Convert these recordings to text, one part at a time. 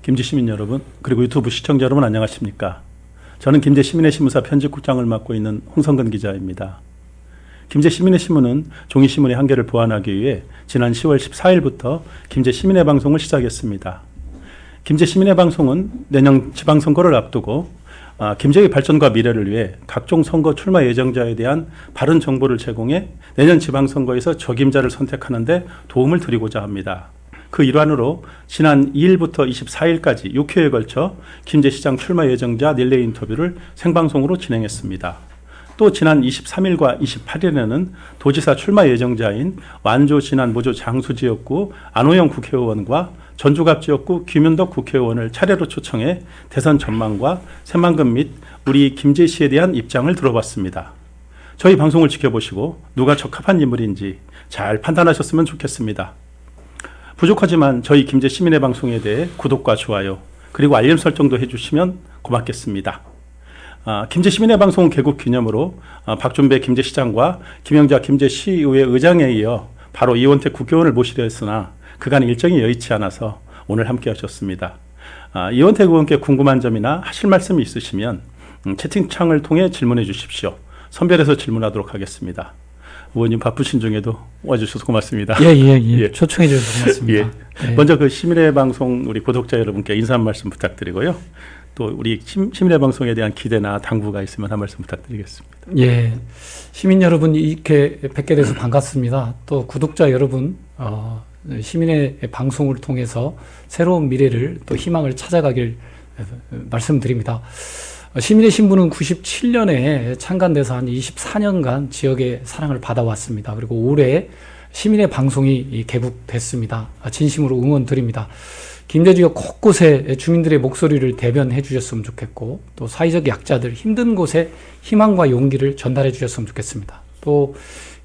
김제 시민 여러분, 그리고 유튜브 시청자 여러분 안녕하십니까? 저는 김제 시민의 신문사 편집국장을 맡고 있는 홍성근 기자입니다. 김제 시민의 신문은 종이신문의 한계를 보완하기 위해 지난 10월 14일부터 김제 시민의 방송을 시작했습니다. 김제 시민의 방송은 내년 지방선거를 앞두고 김제의 발전과 미래를 위해 각종 선거 출마 예정자에 대한 바른 정보를 제공해 내년 지방선거에서 적임자를 선택하는 데 도움을 드리고자 합니다. 그 일환으로 지난 2일부터 24일까지 6회에 걸쳐 김제시장 출마 예정자 릴레이 인터뷰를 생방송으로 진행했습니다. 또 지난 23일과 28일에는 도지사 출마 예정자인 완조 진안 모조 장수 지역구 안호영 국회의원과 전주갑 지역구 김윤덕 국회의원을 차례로 초청해 대선 전망과 새만금 및 우리 김제시에 대한 입장을 들어봤습니다. 저희 방송을 지켜보시고 누가 적합한 인물인지 잘 판단하셨으면 좋겠습니다. 부족하지만 저희 김제 시민의 방송에 대해 구독과 좋아요 그리고 알림 설정도 해주시면 고맙겠습니다. 김제 시민의 방송 개국 기념으로 박준배 김제시장과 김영자 김제시의회 의장에 이어 바로 이원택 국회의원을 모시려 했으나 그간 일정이 여의치 않아서 오늘 함께 하셨습니다. 이원택 의원께 궁금한 점이나 하실 말씀이 있으시면 채팅창을 통해 질문해 주십시오. 선별해서 질문하도록 하겠습니다. 의원님 바쁘신 중에도 와주셔서 고맙습니다. 예. 초청해 주셔서 고맙습니다. 예. 먼저 그 시민의 방송 우리 구독자 여러분께 인사 한 말씀 부탁드리고요. 또 우리 시민의 방송에 대한 기대나 당부가 있으면 한 말씀 부탁드리겠습니다. 예, 시민 여러분 이렇게 뵙게 돼서 반갑습니다. 또 구독자 여러분, 시민의 방송을 통해서 새로운 미래를 또 희망을 찾아가길 말씀드립니다. 시민의 신분은 97년에 창간돼서 한 24년간 지역의 사랑을 받아왔습니다. 그리고 올해 시민의 방송이 개국됐습니다. 진심으로 응원드립니다. 김제 지역 곳곳에 주민들의 목소리를 대변해 주셨으면 좋겠고, 또 사회적 약자들 힘든 곳에 희망과 용기를 전달해 주셨으면 좋겠습니다. 또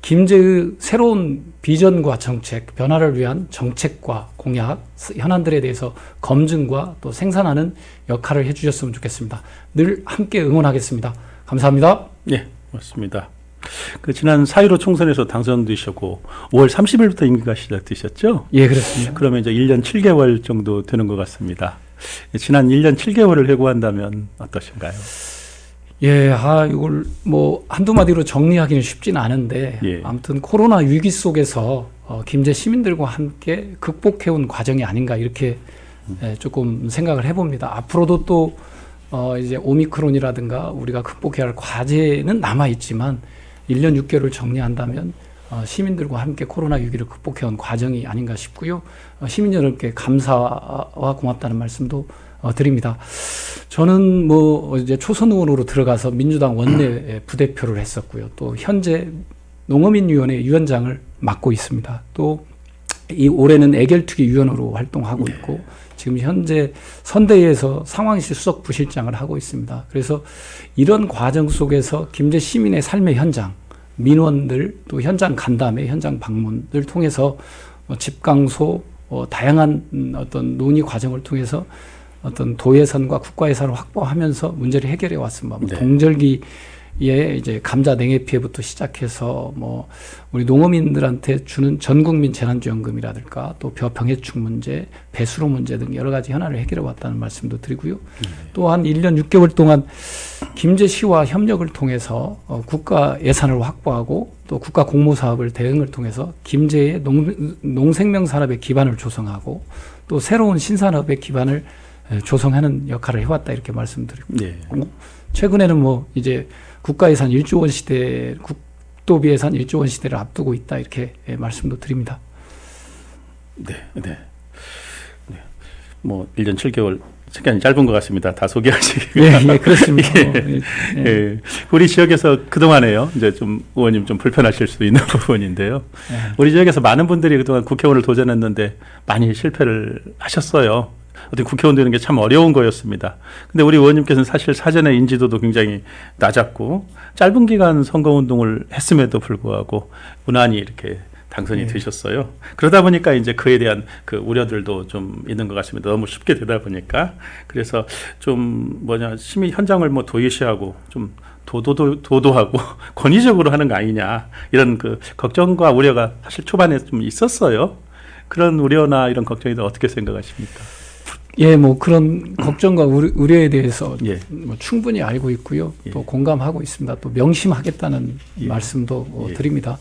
김제의 새로운 비전과 정책, 변화를 위한 정책과 공약, 현안들에 대해서 검증과 또 생산하는 역할을 해주셨으면 좋겠습니다. 늘 함께 응원하겠습니다. 감사합니다. 예, 고맙습니다. 그 지난 4.15 총선에서 당선되셨고 5월 30일부터 임기가 시작되셨죠? 예, 그렇습니다. 그러면 이제 1년 7개월 정도 되는 것 같습니다. 지난 1년 7개월을 회고한다면 어떠신가요? 예, 이걸 뭐 한두 마디로 정리하기는 쉽진 않은데, 예. 아무튼 코로나 위기 속에서 김제 시민들과 함께 극복해온 과정이 아닌가 이렇게 조금 생각을 해봅니다. 앞으로도 또 이제 오미크론이라든가 우리가 극복해야 할 과제는 남아있지만 1년 6개월을 정리한다면 시민들과 함께 코로나 위기를 극복해온 과정이 아닌가 싶고요. 시민 여러분께 감사와 고맙다는 말씀도 드립니다. 저는 뭐 이제 초선 의원으로 들어가서 민주당 원내 부대표를 했었고요. 또 현재 농어민위원회 위원장을 맡고 있습니다. 또 이 올해는 애결투기 위원으로 활동하고 있고, 지금 현재 선대위에서 상황실 수석 부실장을 하고 있습니다. 그래서 이런 과정 속에서 김제 시민의 삶의 현장, 민원들, 또 현장 간담회, 현장 방문을 통해서 집강소, 다양한 어떤 논의 과정을 통해서 어떤 도예산과 국가예산을 확보하면서 문제를 해결해 왔습니다. 네. 동절기에 이제 감자 냉해 피해부터 시작해서 뭐 우리 농어민들한테 주는 전국민 재난지원금이라든가 또 병해충 문제, 배수로 문제 등 여러 가지 현안을 해결해 왔다는 말씀도 드리고요. 또한 1년 6개월 동안 김제시와 협력을 통해서 국가 예산을 확보하고 또 국가 공모 사업을 대응을 통해서 김제의 농생명 산업의 기반을 조성하고 또 새로운 신산업의 기반을 조성하는 역할을 해왔다 이렇게 말씀드리고, 네. 최근에는 뭐 이제 국가 예산 1조 원 시대, 국도비 예산 1조 원 시대를 앞두고 있다 이렇게 말씀도 드립니다. 네. 뭐 1년 7개월 시간이 짧은 것 같습니다. 다 소개하시기. 예, 그렇습니다. 예. 우리 지역에서 그동안에요. 이제 좀 의원님 좀 불편하실 수 있는 부분인데요. 우리 지역에서 많은 분들이 그동안 국회의원을 도전했는데 많이 실패를 하셨어요. 어떻게 국회의원 되는 게 참 어려운 거였습니다. 근데 우리 의원님께서는 사실 사전에 인지도도 굉장히 낮았고 짧은 기간 선거운동을 했음에도 불구하고 무난히 이렇게 당선이 되셨어요. 그러다 보니까 이제 그에 대한 그 우려들도 좀 있는 것 같습니다. 너무 쉽게 되다 보니까. 그래서 좀 시민 현장을 뭐 도외시하고 좀 도도하고 권위적으로 하는 거 아니냐 이런 그 걱정과 우려가 사실 초반에 좀 있었어요. 그런 우려나 이런 걱정에 대해 어떻게 생각하십니까? 예, 뭐 그런 걱정과 우려에 대해서 예. 뭐 충분히 알고 있고요. 예. 또 공감하고 있습니다. 또 명심하겠다는 예. 말씀도 예. 드립니다.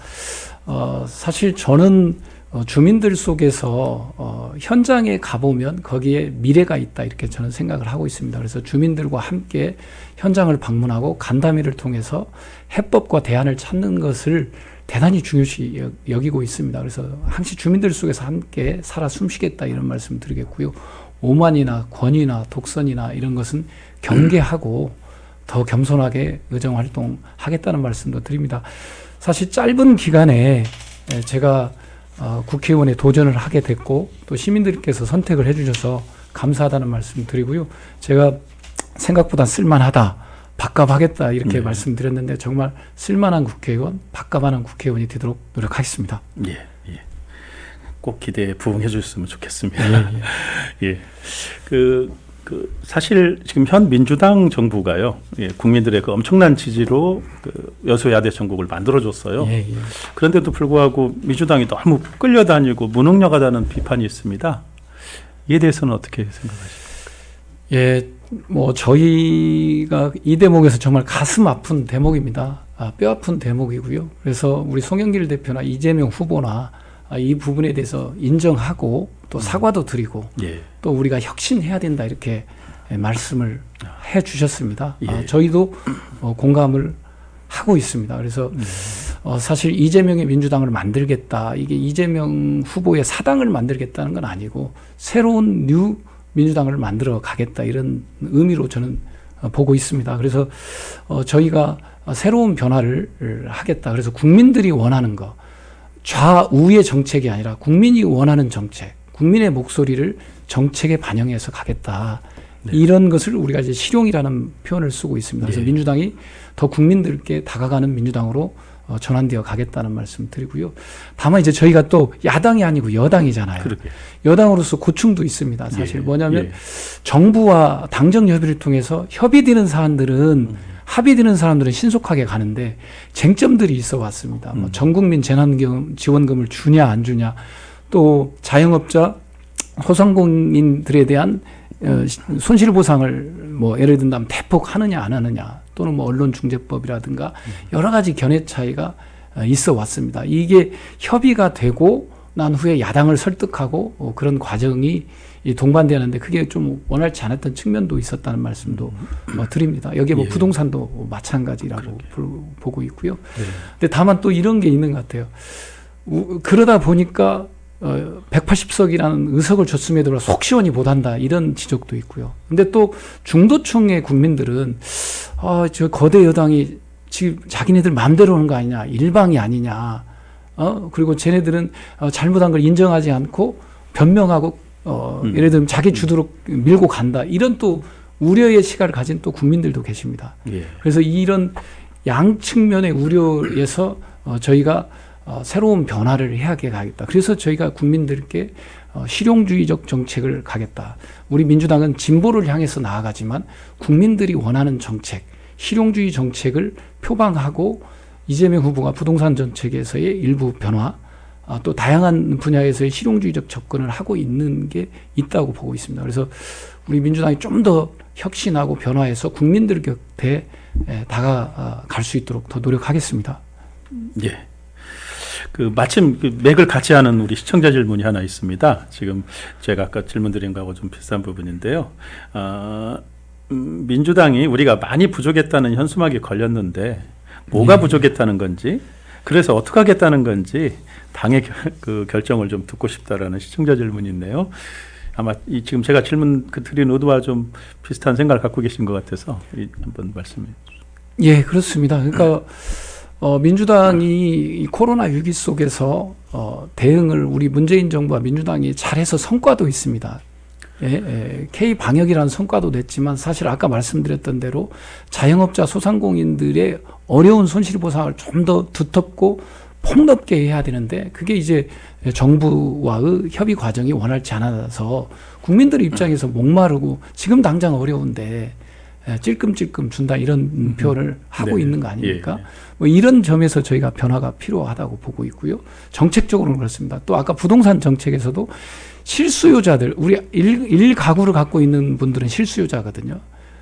사실 저는 주민들 속에서 현장에 가보면 거기에 미래가 있다 이렇게 저는 생각을 하고 있습니다. 그래서 주민들과 함께 현장을 방문하고 간담회를 통해서 해법과 대안을 찾는 것을 대단히 중요시 여기고 있습니다. 그래서 항시 주민들 속에서 함께 살아 숨쉬겠다 이런 말씀 드리겠고요. 오만이나 권위나 독선이나 이런 것은 경계하고 더 겸손하게 의정활동하겠다는 말씀도 드립니다. 사실 짧은 기간에 제가 국회의원에 도전을 하게 됐고 또 시민들께서 선택을 해주셔서 감사하다는 말씀 드리고요. 제가 생각보다 쓸만하다, 밥값하겠다 이렇게 말씀드렸는데 정말 쓸만한 국회의원, 밥값하는 국회의원이 되도록 노력하겠습니다. 예, 예. 꼭 기대에 부응해 주셨으면 좋겠습니다. 예. 사실 지금 현 민주당 정부가요, 예, 국민들의 그 엄청난 지지로 그 여소야대 정국을 만들어줬어요. 예, 예. 그런데도 불구하고 민주당이 너무 끌려다니고 무능력하다는 비판이 있습니다. 이에 대해서는 어떻게 생각하십니까? 예, 뭐 저희가 이 대목에서 정말 가슴 아픈 대목입니다. 뼈 아픈 대목이고요. 그래서 우리 송영길 대표나 이재명 후보나 이 부분에 대해서 인정하고 또 사과도 드리고 예. 또 우리가 혁신해야 된다 이렇게 말씀을 해 주셨습니다. 예. 저희도 공감을 하고 있습니다. 그래서 사실 이재명의 민주당을 만들겠다, 이게 이재명 후보의 사당을 만들겠다는 건 아니고 새로운 뉴 민주당을 만들어 가겠다 이런 의미로 저는 보고 있습니다. 그래서 저희가 새로운 변화를 하겠다. 그래서 국민들이 원하는 거, 좌우의 정책이 아니라 국민이 원하는 정책, 국민의 목소리를 정책에 반영해서 가겠다. 네. 이런 것을 우리가 이제 실용이라는 표현을 쓰고 있습니다. 그래서 예. 민주당이 더 국민들께 다가가는 민주당으로 전환되어 가겠다는 말씀 드리고요. 다만 이제 저희가 또 야당이 아니고 여당이잖아요. 그러게. 여당으로서 고충도 있습니다. 사실 예. 뭐냐면 예. 정부와 당정 협의를 통해서 협의되는 사안들은 합의되는 사람들은 신속하게 가는데 쟁점들이 있어 왔습니다. 뭐 전국민 재난지원금을 주냐 안 주냐, 또 자영업자 소상공인들에 대한 손실보상을 뭐 예를 든다면 대폭 하느냐 안 하느냐, 또는 뭐 언론중재법이라든가 여러 가지 견해 차이가 있어 왔습니다. 이게 협의가 되고 난 후에 야당을 설득하고 그런 과정이 동반되는데 그게 좀 원활치 않았던 측면도 있었다는 말씀도 드립니다. 여기에 뭐 예. 부동산도 마찬가지라고 보고 있고요. 네. 근데 다만 또 이런 게 있는 것 같아요. 그러다 보니까 180석이라는 의석을 줬음에도 속 시원히 못한다 이런 지적도 있고요. 근데 또 중도층의 국민들은 저 거대 여당이 지금 자기네들 마음대로 하는 거 아니냐, 일방이 아니냐, 그리고 쟤네들은 잘못한 걸 인정하지 않고 변명하고 예를 들면 자기 주도로 밀고 간다, 이런 또 우려의 시각을 가진 또 국민들도 계십니다. 예. 그래서 이런 양측면의 우려에서 저희가 새로운 변화를 해야 가겠다. 그래서 저희가 국민들께 실용주의적 정책을 가겠다. 우리 민주당은 진보를 향해서 나아가지만 국민들이 원하는 정책, 실용주의 정책을 표방하고 이재명 후보가 부동산 정책에서의 일부 변화, 또 다양한 분야에서의 실용주의적 접근을 하고 있는 게 있다고 보고 있습니다. 그래서 우리 민주당이 좀 더 혁신하고 변화해서 국민들 곁에 다가갈 수 있도록 더 노력하겠습니다. 예. 마침 맥을 같이 하는 우리 시청자 질문이 하나 있습니다. 지금 제가 아까 질문드린 거하고 좀 비슷한 부분인데요. 민주당이 우리가 많이 부족했다는 현수막이 걸렸는데 뭐가 부족했다는 건지, 그래서 어떻게 하겠다는 건지 당의 결정을 좀 듣고 싶다라는 시청자 질문이 있네요. 아마 지금 제가 질문 드린 의도와 좀 비슷한 생각을 갖고 계신 것 같아서 한번 말씀해 주세요. 예, 그렇습니다. 그러니까 민주당이 이 코로나 위기 속에서 대응을 우리 문재인 정부와 민주당이 잘해서 성과도 있습니다. K-방역이라는 성과도 냈지만 사실 아까 말씀드렸던 대로 자영업자 소상공인들의 어려운 손실보상을 좀 더 두텁고 폭넓게 해야 되는데 그게 이제 정부와의 협의 과정이 원활치 않아서 국민들의 입장에서 목마르고 지금 당장 어려운데 찔끔찔끔 준다 이런 표현을 하고 네. 있는 거 아닙니까? 예. 뭐 이런 점에서 저희가 변화가 필요하다고 보고 있고요. 정책적으로는 그렇습니다. 또 아까 부동산 정책에서도 실수요자들, 우리 일 가구를 갖고 있는 분들은 실수요자거든요.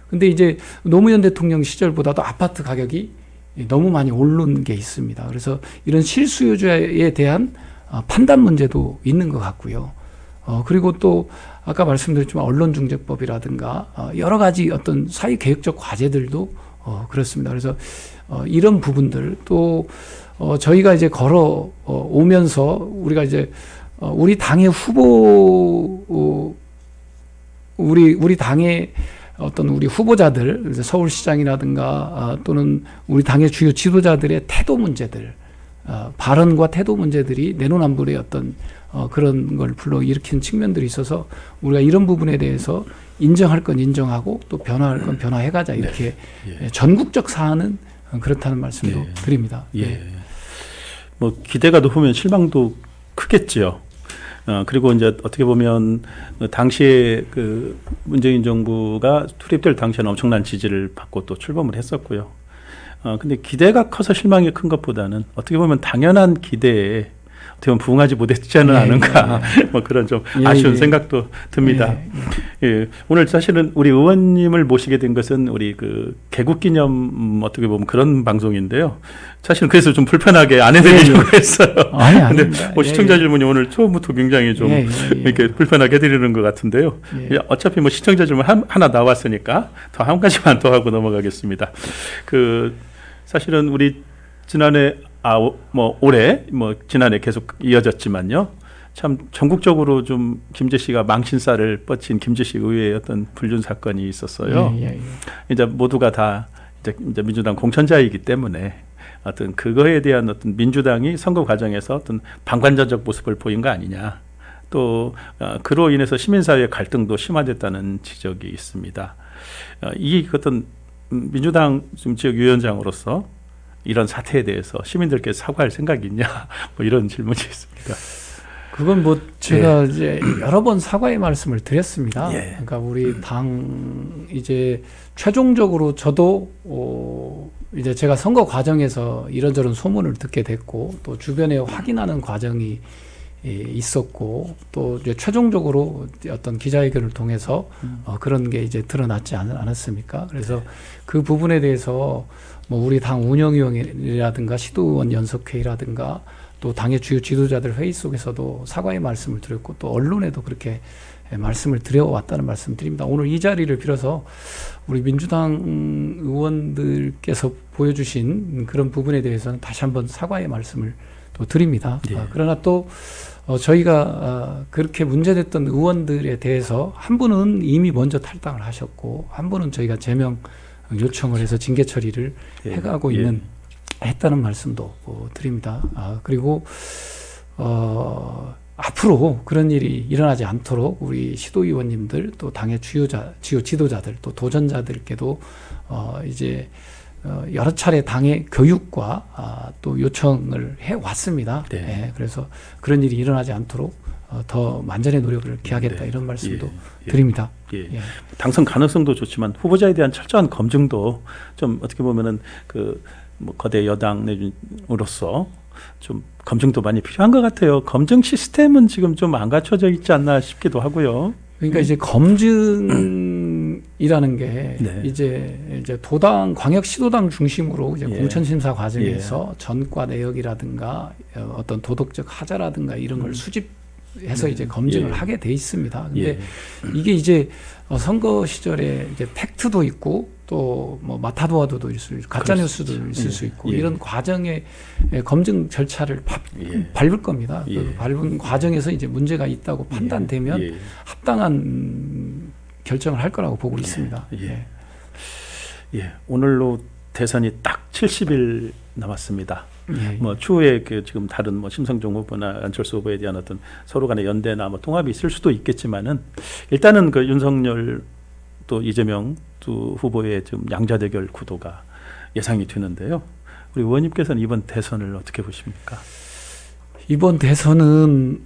근데 이제 노무현 대통령 시절보다도 아파트 가격이 너무 많이 오른 게 있습니다. 그래서 이런 실수요자에 대한 판단 문제도 있는 것 같고요. 그리고 또 아까 말씀드렸지만 언론중재법이라든가 여러 가지 어떤 사회개혁적 과제들도 그렇습니다. 그래서 이런 부분들 또 저희가 이제 걸어 오면서 우리가 이제 우리 당의 후보 우리 당의 어떤 우리 후보자들 서울시장이라든가 또는 우리 당의 주요 지도자들의 태도 문제들 발언과 태도 문제들이 내로남불의 어떤 그런 걸 불러일으키는 측면들이 있어서 우리가 이런 부분에 대해서 인정할 건 인정하고 또 변화할 건 변화해가자 이렇게 예. 전국적 사안은 그렇다는 말씀도 예. 드립니다. 예. 뭐 기대가 높으면 실망도 크겠지요. 그리고 이제 어떻게 보면 당시에 그 문재인 정부가 투입될 당시에는 엄청난 지지를 받고 또 출범을 했었고요. 근데 기대가 커서 실망이 큰 것보다는 어떻게 보면 당연한 기대에 어떻게 보면 부응하지 못했지는 않은가 뭐 그런 좀 아쉬운 생각도 듭니다. 예. 오늘 사실은 우리 의원님을 모시게 된 것은 우리 그 개국기념 어떻게 보면 그런 방송인데요. 사실은 그래서 좀 불편하게 안 해드리려고 했어요. 근데 뭐 시청자 질문이 오늘 처음부터 굉장히 좀 이렇게 불편하게 해드리는 것 같은데요. 어차피 뭐 시청자 질문 하나 나왔으니까 더 한 가지만 더 하고 넘어가겠습니다. 그 사실은 우리 지난해 뭐 올해 뭐 지난해 계속 이어졌지만요. 참 전국적으로 좀 김제 씨가 망신살을 뻗친 김제식 의회의 어떤 불륜 사건이 있었어요. 이제 모두가 다 이제 민주당 공천자이기 때문에 어떤 그거에 대한 어떤 민주당이 선거 과정에서 어떤 방관자적 모습을 보인 거 아니냐. 또 그로 인해서 시민사회의 갈등도 심화됐다는 지적이 있습니다. 이 어떤 민주당 지금 지역위원장으로서 이런 사태에 대해서 시민들께 사과할 생각이 있냐? 뭐 이런 질문이 있습니다. 그건 뭐 제가 이제 여러 번 사과의 말씀을 드렸습니다. 예. 그러니까 우리 당 이제 최종적으로 저도 이제 제가 선거 과정에서 이런저런 소문을 듣게 됐고 또 주변에 확인하는 과정이 있었고 또 이제 최종적으로 어떤 기자회견을 통해서 그런 게 이제 드러났지 않았습니까? 그래서 그 부분에 대해서 뭐 우리 당 운영위원이라든가 시도의원 연석회의라든가 또 당의 주요 지도자들 회의 속에서도 사과의 말씀을 드렸고 또 언론에도 그렇게 말씀을 드려왔다는 말씀 드립니다. 오늘 이 자리를 빌어서 우리 민주당 의원들께서 보여주신 그런 부분에 대해서는 다시 한번 사과의 말씀을 또 드립니다. 그러나 또 저희가 그렇게 문제됐던 의원들에 대해서 한 분은 이미 먼저 탈당을 하셨고 한 분은 저희가 제명 요청을 해서 징계 처리를 해가고 있는 했다는 말씀도 드립니다. 그리고 앞으로 그런 일이 일어나지 않도록 우리 시도의원님들 또 당의 주요 지도자들 또 도전자들께도 이제 여러 차례 당의 교육과 또 요청을 해왔습니다. 그래서 그런 일이 일어나지 않도록 더 만전의 노력을 기하겠다 이런 말씀도 드립니다. 당선 가능성도 좋지만 후보자에 대한 철저한 검증도 좀 어떻게 보면은 그 뭐 거대 여당 내로서 좀 검증도 많이 필요한 것 같아요. 검증 시스템은 지금 좀 안 갖춰져 있지 않나 싶기도 하고요. 그러니까 이제 검증이라는 게 이제 도당 광역시도당 중심으로 이제 공천 심사 과정에서 전과 내역이라든가 어떤 도덕적 하자라든가 이런 걸 수집해서 이제 검증을 하게 돼 있습니다. 근데 이게 이제 선거 시절에 이제 팩트도 있고 또 뭐 마타도아도도 있을 수 있고 가짜 뉴스도 있을 수 있고 이런 과정의 검증 절차를 밟을 겁니다. 그 밟은 과정에서 이제 문제가 있다고 판단되면 합당한 결정을 할 거라고 보고 있습니다. 오늘로 대선이 딱 70일 남았습니다. 뭐 추후에 그 지금 다른 뭐 심상정 후보나 안철수 후보에 대한 어떤 서로 간의 연대나 뭐 통합이 있을 수도 있겠지만은 일단은 그 윤석열 또 이재명 두 후보의 좀 양자 대결 구도가 예상이 되는데요. 우리 의원님께서는 이번 대선을 어떻게 보십니까? 이번 대선은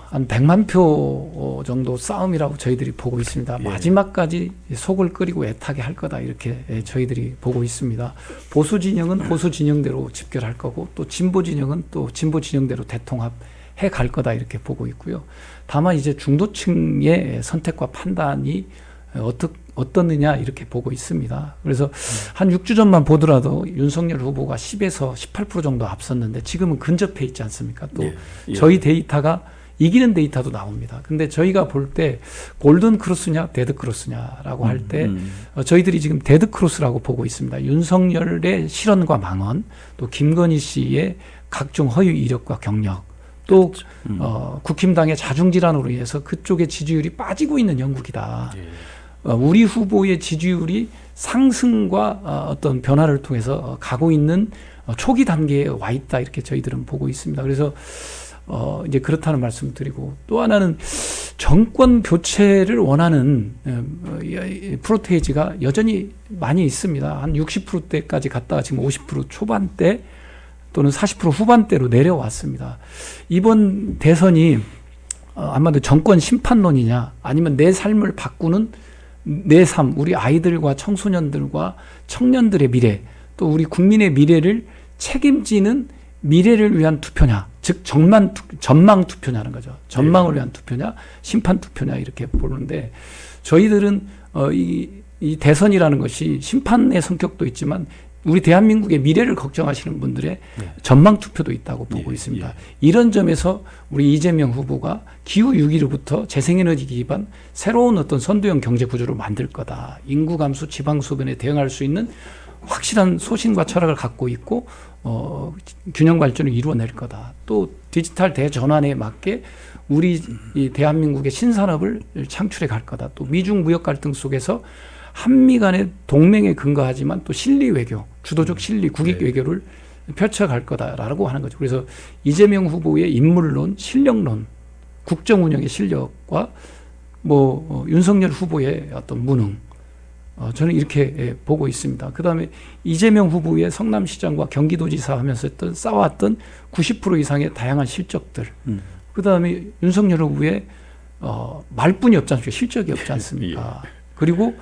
한 100만 표 정도 싸움이라고 저희들이 보고 있습니다. 예. 마지막까지 속을 끓이고 애타게 할 거다 이렇게 저희들이 보고 있습니다. 보수 진영은 보수 진영대로 집결할 거고 또 진보 진영은 또 진보 진영대로 대통합해 갈 거다 이렇게 보고 있고요. 다만 이제 중도층의 선택과 판단이 어떻느냐 이렇게 보고 있습니다. 그래서 한 6주 전만 보더라도 윤석열 후보가 10에서 18% 정도 앞섰는데 지금은 근접해 있지 않습니까? 또 예, 예. 저희 데이터가 이기는 데이터도 나옵니다. 근데 저희가 볼 때 골든 크로스냐 데드 크로스냐라고 할 때 저희들이 지금 데드 크로스라고 보고 있습니다. 윤석열의 실언과 망언, 또 김건희 씨의 각종 허위 이력과 경력, 또 국힘당의 자중질환으로 인해서 그쪽의 지지율이 빠지고 있는 영국이다. 예. 우리 후보의 지지율이 상승과 어떤 변화를 통해서 가고 있는 초기 단계에 와 있다 이렇게 저희들은 보고 있습니다. 그래서 이제 그렇다는 말씀드리고 또 하나는 정권 교체를 원하는 프로테이지가 여전히 많이 있습니다. 한 60%대까지 갔다가 지금 50% 초반대 또는 40% 후반대로 내려왔습니다. 이번 대선이 아마도 정권 심판론이냐 아니면 내 삶을 바꾸는 내 삶, 우리 아이들과 청소년들과 청년들의 미래, 또 우리 국민의 미래를 책임지는 미래를 위한 투표냐, 즉 전망 투표냐는 거죠. 전망을 위한 투표냐, 심판 투표냐 이렇게 보는데 저희들은 이 대선이라는 것이 심판의 성격도 있지만 우리 대한민국의 미래를 걱정하시는 분들의 전망 투표도 있다고 보고 있습니다. 이런 점에서 우리 이재명 후보가 기후 6.15부터 재생에너지 기반 새로운 어떤 선도형 경제 구조를 만들 거다. 인구 감소, 지방 소변에 대응할 수 있는 확실한 소신과 철학을 갖고 있고 균형 발전을 이루어낼 거다. 또 디지털 대전환에 맞게 우리 이 대한민국의 신산업을 창출해 갈 거다. 또 미중 무역 갈등 속에서 한미 간의 동맹에 근거하지만 또 실리 외교, 주도적 실리 국익 외교를 펼쳐갈 거다라고 하는 거죠. 그래서 이재명 후보의 인물론, 실력론, 국정 운영의 실력과 윤석열 후보의 어떤 무능, 저는 이렇게 보고 있습니다. 그 다음에 이재명 후보의 성남시장과 경기도지사 하면서 쌓아왔던 90% 이상의 다양한 실적들, 그 다음에 윤석열 후보의 말뿐이 없지 않습니까? 실적이 없지 않습니까? 그리고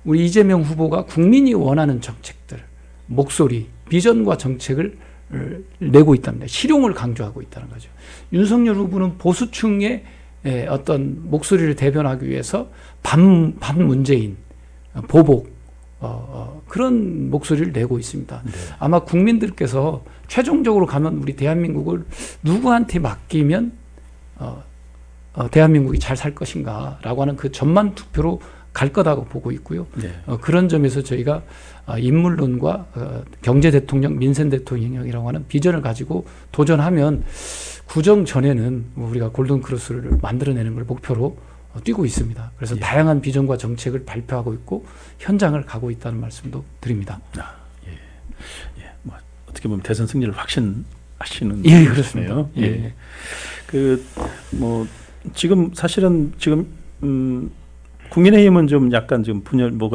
우리 이재명 후보가 국민이 원하는 정책들, 목소리, 비전과 정책을 내고 있답니다. 실용을 강조하고 있다는 거죠. 윤석열 후보는 보수층의 어떤 목소리를 대변하기 위해서 반문재인, 보복, 그런 목소리를 내고 있습니다. 네. 아마 국민들께서 최종적으로 가면 우리 대한민국을 누구한테 맡기면 대한민국이 잘 살 것인가라고 하는 그 전만 투표로 갈 거다고 보고 있고요. 네. 그런 점에서 저희가 인물론과 경제 대통령, 민생 대통령이라고 하는 비전을 가지고 도전하면 구정 전에는 우리가 골든 크로스를 만들어내는 걸 목표로 뛰고 있습니다. 그래서 다양한 비전과 정책을 발표하고 있고 현장을 가고 있다는 말씀도 드립니다. 어떻게 보면 대선 승리를 확신하시는 그렇습니다. 지금 사실은 국민의힘은 좀 약간 지금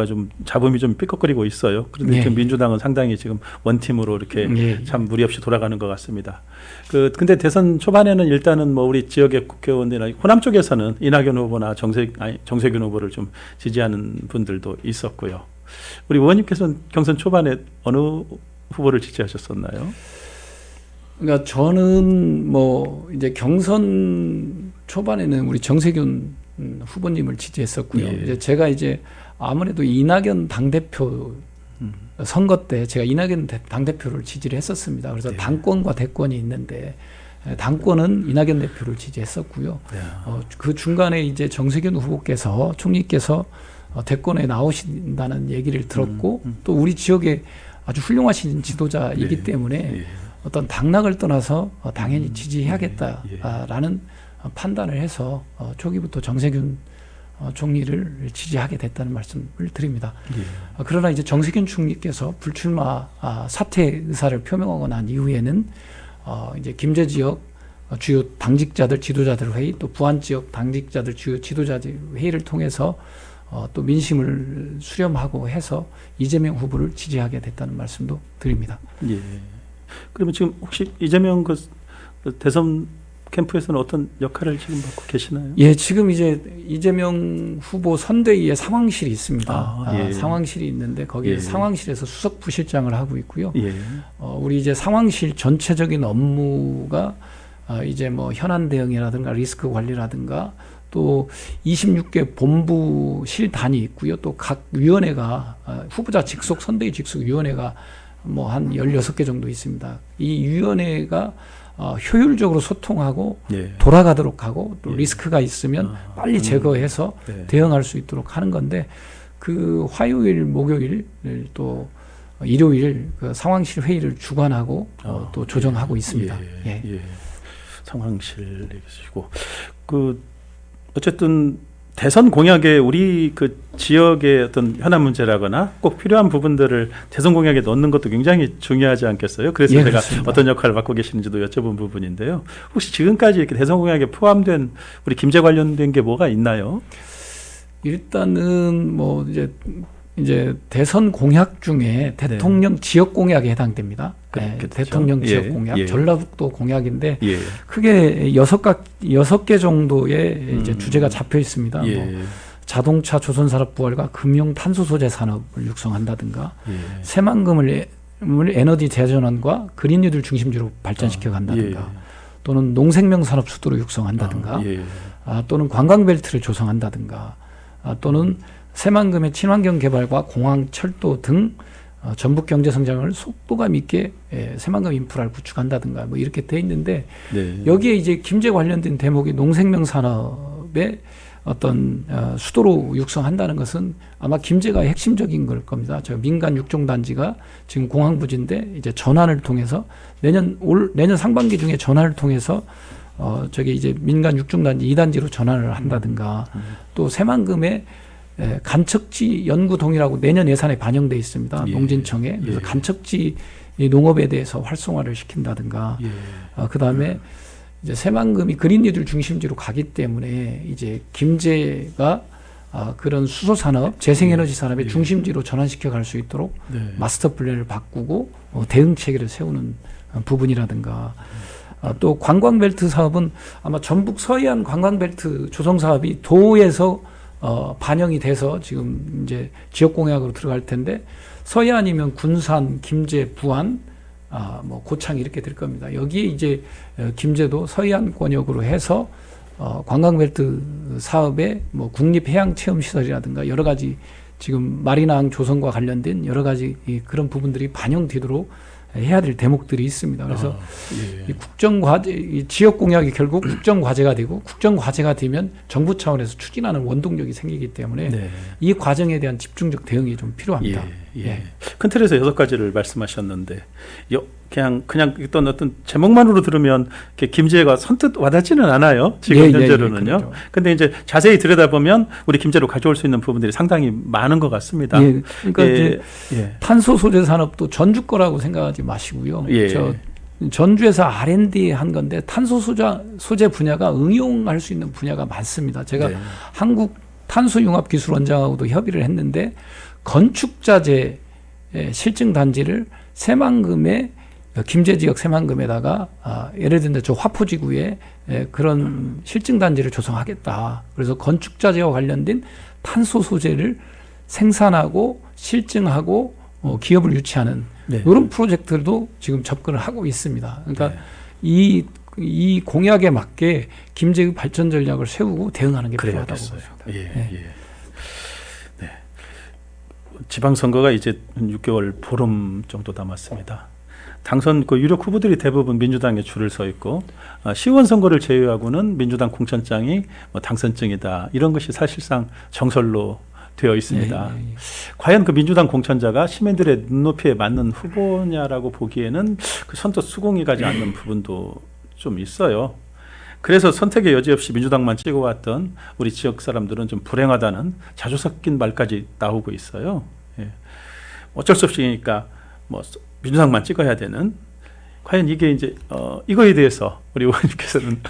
좀 잡음이 좀 삐걱거리고 있어요. 그런데 민주당은 상당히 지금 원팀으로 이렇게 참 무리 없이 돌아가는 것 같습니다. 근데 대선 초반에는 일단은 우리 지역의 국회의원들이나 호남 쪽에서는 이낙연 후보나 정세균 후보를 좀 지지하는 분들도 있었고요. 우리 의원님께서는 경선 초반에 어느 후보를 지지하셨었나요? 그러니까 저는 이제 경선 초반에는 우리 정세균 후보님을 지지했었고요. 이제 제가 아무래도 이낙연 당대표 선거 때 제가 이낙연 당대표를 지지를 했었습니다. 그래서 당권과 대권이 있는데 당권은 이낙연 대표를 지지했었고요. 그 중간에 이제 정세균 후보께서 총리께서 대권에 나오신다는 얘기를 들었고 또 우리 지역에 아주 훌륭하신 지도자이기 때문에 어떤 당락을 떠나서 당연히 지지해야겠다라는 판단을 해서 초기부터 정세균 총리를 지지하게 됐다는 말씀을 드립니다. 그러나 이제 정세균 총리께서 불출마 사퇴 의사를 표명하고 난 이후에는 이제 김제 지역 주요 당직자들 지도자들 회의 또 부안 지역 당직자들 주요 지도자들 회의를 통해서 또 민심을 수렴하고 해서 이재명 후보를 지지하게 됐다는 말씀도 드립니다. 그러면 지금 혹시 이재명 대선 캠프에서는 어떤 역할을 지금 맡고 계시나요? 예, 지금 이제 이재명 후보 선대위에 상황실이 있습니다. 예. 상황실이 있는데 거기에 예. 상황실에서 수석 부실장을 하고 있고요. 예. 우리 이제 상황실 전체적인 업무가 이제 뭐 현안 대응이라든가 리스크 관리라든가 또 26개 본부실단이 있고요. 또 각 위원회가 후보자 직속 선대위 직속 위원회가 뭐 한 16개 정도 있습니다. 이 위원회가 효율적으로 소통하고 예. 돌아가도록 하고 또 예. 리스크가 있으면 빨리 제거해서 네. 대응할 수 있도록 하는 건데 그 화요일, 목요일 또 일요일 그 상황실 회의를 주관하고 또 조정하고 있습니다. 예. 예. 상황실에 계시고 그 어쨌든 대선 공약에 우리 그 지역의 어떤 현안 문제라거나 꼭 필요한 부분들을 대선 공약에 넣는 것도 굉장히 중요하지 않겠어요? 그래서 예, 제가 그렇습니다. 어떤 역할을 맡고 계시는지도 여쭤본 부분인데요. 혹시 지금까지 이렇게 대선 공약에 포함된 우리 김제 관련된 게 뭐가 있나요? 일단은 뭐 이제 대선 공약 중에 대통령 지역 공약에 해당됩니다. 네, 그렇겠죠. 대통령 지역 예, 공약, 예. 전라북도 공약인데 예. 크게 6개 정도의 이제 주제가 잡혀 있습니다. 예. 뭐 자동차 조선산업 부활과 금융 탄소 소재 산업을 육성한다든가 예. 새만금을 에너지 재전환과 그린 뉴딜 중심지로 발전시켜 간다든가 예. 또는 농생명 산업 수도로 육성한다든가 예. 또는 관광벨트를 조성한다든가 또는 새만금의 친환경 개발과 공항, 철도 등 전북 경제 성장을 속도감 있게 새만금 인프라를 구축한다든가 뭐 이렇게 돼 있는데 네. 여기에 이제 김제 관련된 대목이 농생명 산업의 어떤 수도로 육성한다는 것은 아마 김제가 핵심적인 걸 겁니다. 저 민간 육종 단지가 지금 공항 부지인데 이제 전환을 통해서 내년 상반기 중에 전환을 통해서 저기 이제 민간 육종 단지 2단지로 전환을 한다든가 또 새만금의 간척지 연구동이라고 내년 예산에 반영돼 있습니다. 예. 농진청에. 그래서 예. 간척지 농업에 대해서 활성화를 시킨다든가 예. 그다음에 이제 새만금이 그린 뉴딜 중심지로 가기 때문에 이제 김제가 그런 수소 산업, 재생에너지 산업의 예. 중심지로 전환시켜 갈 수 있도록 네. 마스터 플랜을 바꾸고 대응 체계를 세우는 부분이라든가 또 관광벨트 사업은 아마 전북 서해안 관광벨트 조성 사업이 도에서 반영이 돼서 지금 이제 지역 공약으로 들어갈 텐데 서해안이면 군산, 김제, 부안, 뭐 고창 이렇게 될 겁니다. 여기에 이제 김제도 서해안 권역으로 해서 관광벨트 사업에 뭐 국립해양체험시설이라든가 여러 가지 지금 마리나항 조성과 관련된 여러 가지 그런 부분들이 반영되도록 해야 될 대목들이 있습니다. 그래서 예. 이 국정과제, 이 지역 공약이 결국 국정과제가 되고 국정과제가 되면 정부 차원에서 추진하는 원동력이 생기기 때문에 네. 이 과정에 대한 집중적 대응이 좀 필요합니다. 예. 큰 틀에서 6가지를 말씀하셨는데 그냥 어떤 제목만으로 들으면 이렇게 김제가 선뜻 와닿지는 않아요. 지금 현재로는요. 그렇죠. 근데 이제 자세히 들여다보면 우리 김제로 가져올 수 있는 부분들이 상당히 많은 것 같습니다. 예, 그러니까 이제 예. 탄소 소재 산업도 전주 거라고 생각하지 마시고요. 예. 저 전주에서 R&D 한 건데 탄소 소재 분야가 응용할 수 있는 분야가 많습니다. 제가 네. 한국 탄소융합기술원장하고도 협의를 했는데 건축자재 실증 단지를 새만금에 김제 지역 새만금에다가 예를 들면 저 화포지구에 그런 실증 단지를 조성하겠다. 그래서 건축자재와 관련된 탄소 소재를 생산하고 실증하고 기업을 유치하는 네. 이런 프로젝트도 지금 접근을 하고 있습니다. 그러니까 네. 이 공약에 맞게 김제의 발전 전략을 세우고 대응하는 게 필요하다고 그래야겠어요. 봅니다. 예. 네. 지방선거가 이제 6개월 보름 정도 남았습니다. 당선 그 유력 후보들이 대부분 민주당에 줄을 서 있고 시의원 선거를 제외하고는 민주당 공천장이 뭐 당선증이다 이런 것이 사실상 정설로 되어 있습니다. 예. 과연 그 민주당 공천자가 시민들의 눈높이에 맞는 후보냐라고 보기에는 그 선뜻 수긍이 가지 않는 부분도 좀 있어요. 그래서 선택의 여지 없이 민주당만 찍어왔던 우리 지역 사람들은 좀 불행하다는 자주 섞인 말까지 나오고 있어요. 예. 어쩔 수 없이니까 뭐 민주당만 찍어야 되는. 과연 이게 이제 이거에 대해서 우리 의원님께서는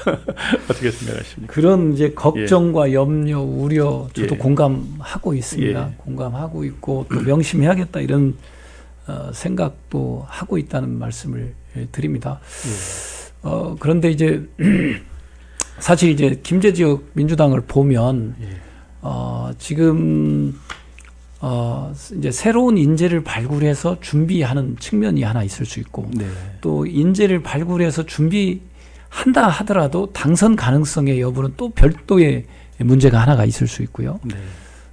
어떻게 생각하십니까? 그런 이제 걱정과 염려, 우려 저도 예. 공감하고 있습니다. 예. 공감하고 있고 또 명심해야겠다 이런 생각도 하고 있다는 말씀을 드립니다. 그런데 이제 사실 이제 김제지역 민주당을 보면 지금 이제 새로운 인재를 발굴해서 준비하는 측면이 하나 있을 수 있고 네. 또 인재를 발굴해서 준비한다 하더라도 당선 가능성의 여부는 또 별도의 문제가 하나가 있을 수 있고요. 네.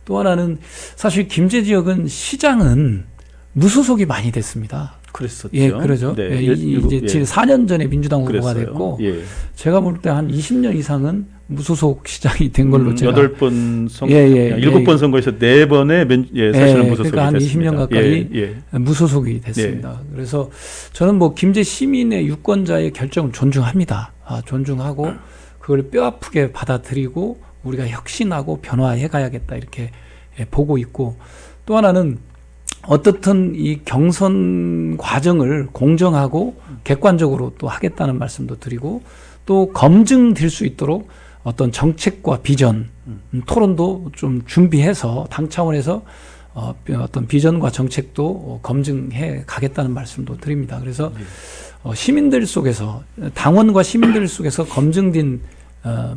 또 하나는 사실 김제 지역은 시장은 무소속이 많이 됐습니다. 그랬었죠. 예, 그러죠. 네. 예, 이제 4년 전에 민주당 후보가 그랬어요. 됐고 예. 제가 볼 때 한 20년 이상은 무소속 시장이 된 걸로 제가 8번 선거, 예, 7번 선거에서 4번의 사실은 무소속이 그러니까 한 됐습니다. 20년 가까이 예. 무소속이 됐습니다. 그래서 저는 뭐 김제 시민의 유권자의 결정을 존중합니다. 존중하고 그걸 뼈 아프게 받아들이고 우리가 혁신하고 변화해 가야겠다 이렇게 보고 있고 또 하나는 어떻든 이 경선 과정을 공정하고 객관적으로 또 하겠다는 말씀도 드리고 또 검증될 수 있도록 어떤 정책과 비전 토론도 좀 준비해서 당 차원에서 어떤 비전과 정책도 검증해 가겠다는 말씀도 드립니다. 그래서 시민들 속에서 당원과 시민들 속에서 검증된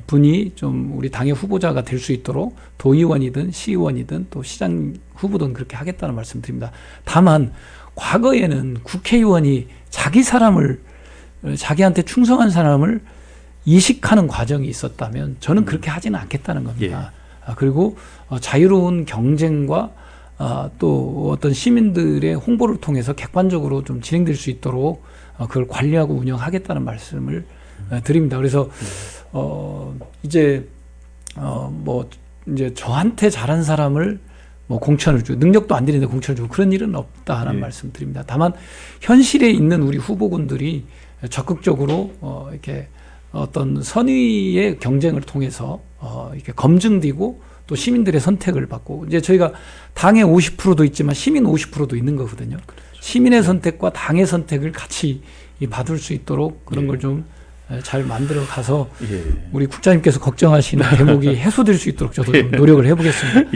분이 좀 우리 당의 후보자가 될 수 있도록 도의원이든 시의원이든 또 시장 후보든 그렇게 하겠다는 말씀 드립니다. 다만 과거에는 국회의원이 자기 사람을 자기한테 충성한 사람을 이식하는 과정이 있었다면 저는 그렇게 하지는 않겠다는 겁니다. 그리고 자유로운 경쟁과 또 어떤 시민들의 홍보를 통해서 객관적으로 좀 진행될 수 있도록 그걸 관리하고 운영하겠다는 말씀을 드립니다. 그래서 이제 저한테 잘한 사람을 뭐 공천을 주고 능력도 안 되는데 공천을 주고 그런 일은 없다 하는 말씀 드립니다. 다만 현실에 있는 우리 후보군들이 적극적으로 이렇게 어떤 선의의 경쟁을 통해서 이렇게 검증되고 또 시민들의 선택을 받고 이제 저희가 당의 50%도 있지만 시민 50%도 있는 거거든요. 그렇죠. 시민의 선택과 당의 선택을 같이 받을 수 있도록 그런 걸 좀 잘 만들어 가서 우리 국장님께서 걱정하시는 대목이 해소될 수 있도록 저도 좀 노력을 해보겠습니다.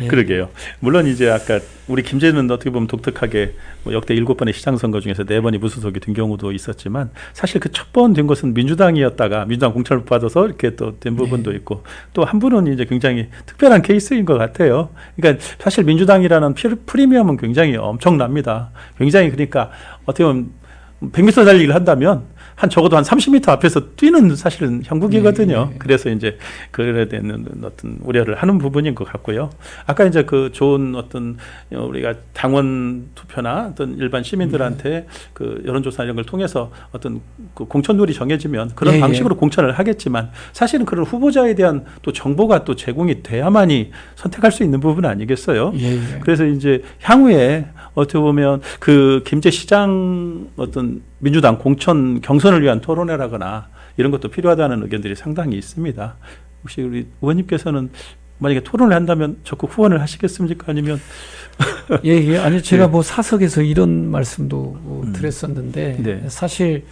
그러게요. 물론 이제 아까 우리 김제는 어떻게 보면 독특하게 뭐 역대 7번의 시장 선거 중에서 4번이 무소속이 된 경우도 있었지만 사실 그 첫 번 된 것은 민주당이었다가 민주당 공천을 받아서 이렇게 또 된 부분도 있고 또 한 분은 이제 굉장히 특별한 케이스인 것 같아요. 그러니까 사실 민주당이라는 프리미엄은 굉장히 엄청납니다. 굉장히 그러니까 어떻게 보면 100m 달리기를 한다면 적어도 한 30m 앞에서 뛰는 사실은 형국이거든요. 그래서 이제 그래 되는 어떤 우려를 하는 부분인 것 같고요. 아까 이제 그 좋은 어떤 우리가 당원 투표나 어떤 일반 시민들한테 그 여론조사 이런 걸 통해서 어떤 그 공천룰이 정해지면 그런 방식으로 공천을 하겠지만 사실은 그런 후보자에 대한 또 정보가 또 제공이 돼야만이 선택할 수 있는 부분 아니겠어요? 그래서 이제 향후에 어떻게 보면 그 김제시장 어떤 민주당 공천 경선을 위한 토론회라거나 이런 것도 필요하다는 의견들이 상당히 있습니다. 혹시 우리 의원님께서는 만약에 토론을 한다면 적극 후원을 하시겠습니까? 아니면 아니 제가 뭐 사석에서 이런 말씀도 드렸었는데 사실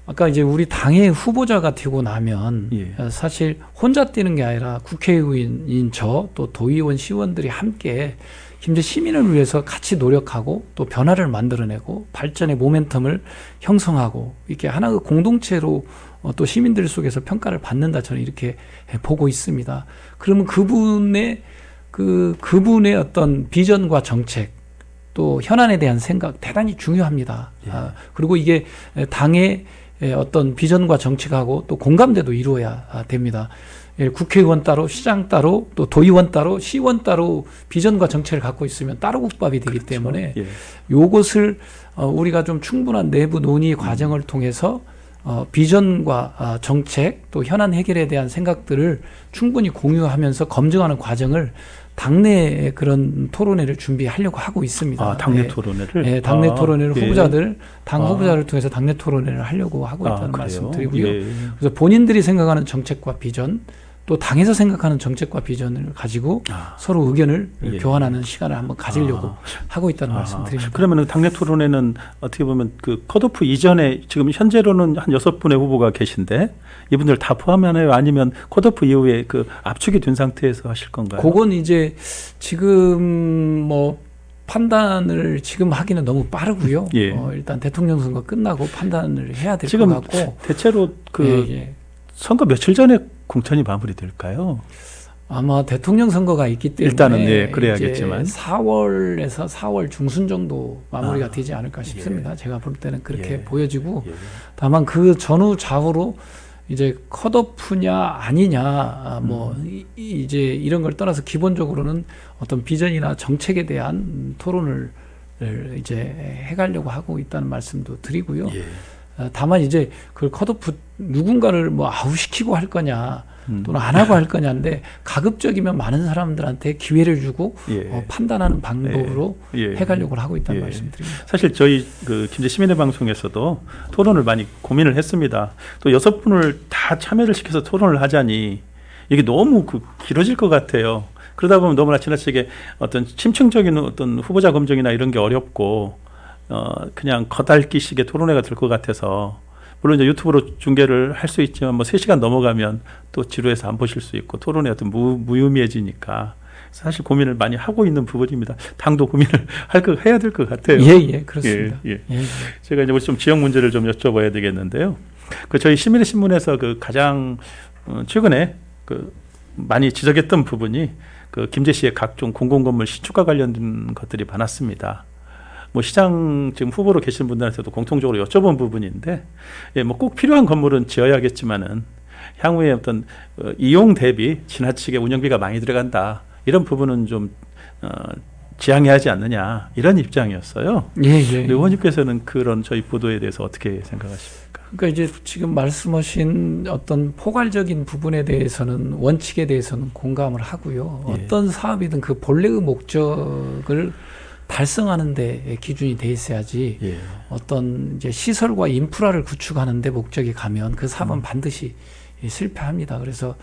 아까 이제 우리 당의 후보자가 되고 나면 사실 혼자 뛰는 게 아니라 국회의원인 저 또 도의원 시의원들이 함께 김제 시민을 위해서 같이 노력하고 또 변화를 만들어내고 발전의 모멘텀을 형성하고 이렇게 하나의 공동체로 또 시민들 속에서 평가를 받는다 저는 이렇게 보고 있습니다. 그러면 그분의 어떤 비전과 정책 또 현안에 대한 생각 대단히 중요합니다. 그리고 이게 당의 어떤 비전과 정책하고 또 공감대도 이루어야 됩니다. 국회의원 따로, 시장 따로, 또 도의원 따로, 시의원 따로 비전과 정책을 갖고 있으면 따로 국밥이 되기 때문에 요것을 우리가 좀 충분한 내부 논의 과정을 통해서 비전과 정책 또 현안 해결에 대한 생각들을 충분히 공유하면서 검증하는 과정을 당내 그런 토론회를 준비하려고 하고 있습니다. 당내 토론회를? 당내 토론회를 후보자를 통해서 당내 토론회를 하려고 하고 있다는 말씀 드리고요. 그래서 본인들이 생각하는 정책과 비전 또 당에서 생각하는 정책과 비전을 가지고 서로 의견을 교환하는 시간을 한번 가지려고 하고 있다는 말씀 드립니다. 그러면 당내 토론회는 어떻게 보면 그 컷오프 이전에 지금 현재로는 한 6분의 후보가 계신데 이분들 다 포함하나요? 아니면 컷오프 이후에 그 압축이 된 상태에서 하실 건가요? 그건 이제 지금 뭐 판단을 지금 하기는 너무 빠르고요. 예. 일단 대통령 선거 끝나고 판단을 해야 될 것 지금 같고. 대체로 그 예, 예. 선거 며칠 전에 공천이 마무리될까요? 아마 대통령 선거가 있기 때문에 일단은 예, 그래야겠지만 4월에서 4월 중순 정도 마무리가 되지 않을까 예. 싶습니다. 제가 볼 때는 그렇게 예. 보여지고 예. 다만 그 전후 좌우로 이제 컷오프냐 아니냐 이제 이런 걸 떠나서 기본적으로는 어떤 비전이나 정책에 대한 토론을 이제 해가려고 하고 있다는 말씀도 드리고요. 예. 다만 이제 그 컷오프 누군가를 뭐 아웃시키고 할 거냐 또는 안 하고 할 거냐인데 가급적이면 많은 사람들한테 기회를 주고 예. 판단하는 방법으로 예. 해가려고 하고 있다는 예. 말씀드립니다. 사실 저희 그 김제 시민의 방송에서도 토론을 많이 고민을 했습니다. 또 6분을 다 참여를 시켜서 토론을 하자니 이게 너무 길어질 것 같아요. 그러다 보면 너무나 지나치게 어떤 심층적인 어떤 후보자 검증이나 이런 게 어렵고 그냥 겉핥기식의 토론회가 될 것 같아서 물론 이제 유튜브로 중계를 할 수 있지만 뭐 3시간 넘어가면 또 지루해서 안 보실 수 있고 토론회 어떤 무의미해지니까 사실 고민을 많이 하고 있는 부분입니다. 당도 고민을 해야 될 것 같아요. 예, 그렇습니다. 예. 예. 제가 이제 우리 좀 지역 문제를 좀 여쭤봐야 되겠는데요. 그 저희 시민의 신문에서 그 가장 최근에 그 많이 지적했던 부분이 그 김제 시의 각종 공공건물 신축과 관련된 것들이 많았습니다. 뭐 시장 지금 후보로 계신 분들한테도 공통적으로 여쭤본 부분인데, 예, 뭐 꼭 필요한 건물은 지어야겠지만은 향후에 어떤 이용 대비 지나치게 운영비가 많이 들어간다 이런 부분은 좀 지양해야 하지 않느냐 이런 입장이었어요. 예. 의원님께서는 그런 저희 보도에 대해서 어떻게 생각하십니까? 그러니까 이제 지금 말씀하신 어떤 포괄적인 부분에 대해서는 원칙에 대해서는 공감을 하고요. 예. 어떤 사업이든 그 본래의 목적을 달성하는 데 기준이 돼 있어야지 예. 어떤 이제 시설과 인프라를 구축하는 데 목적이 가면 그 사업은 반드시 실패합니다. 그래서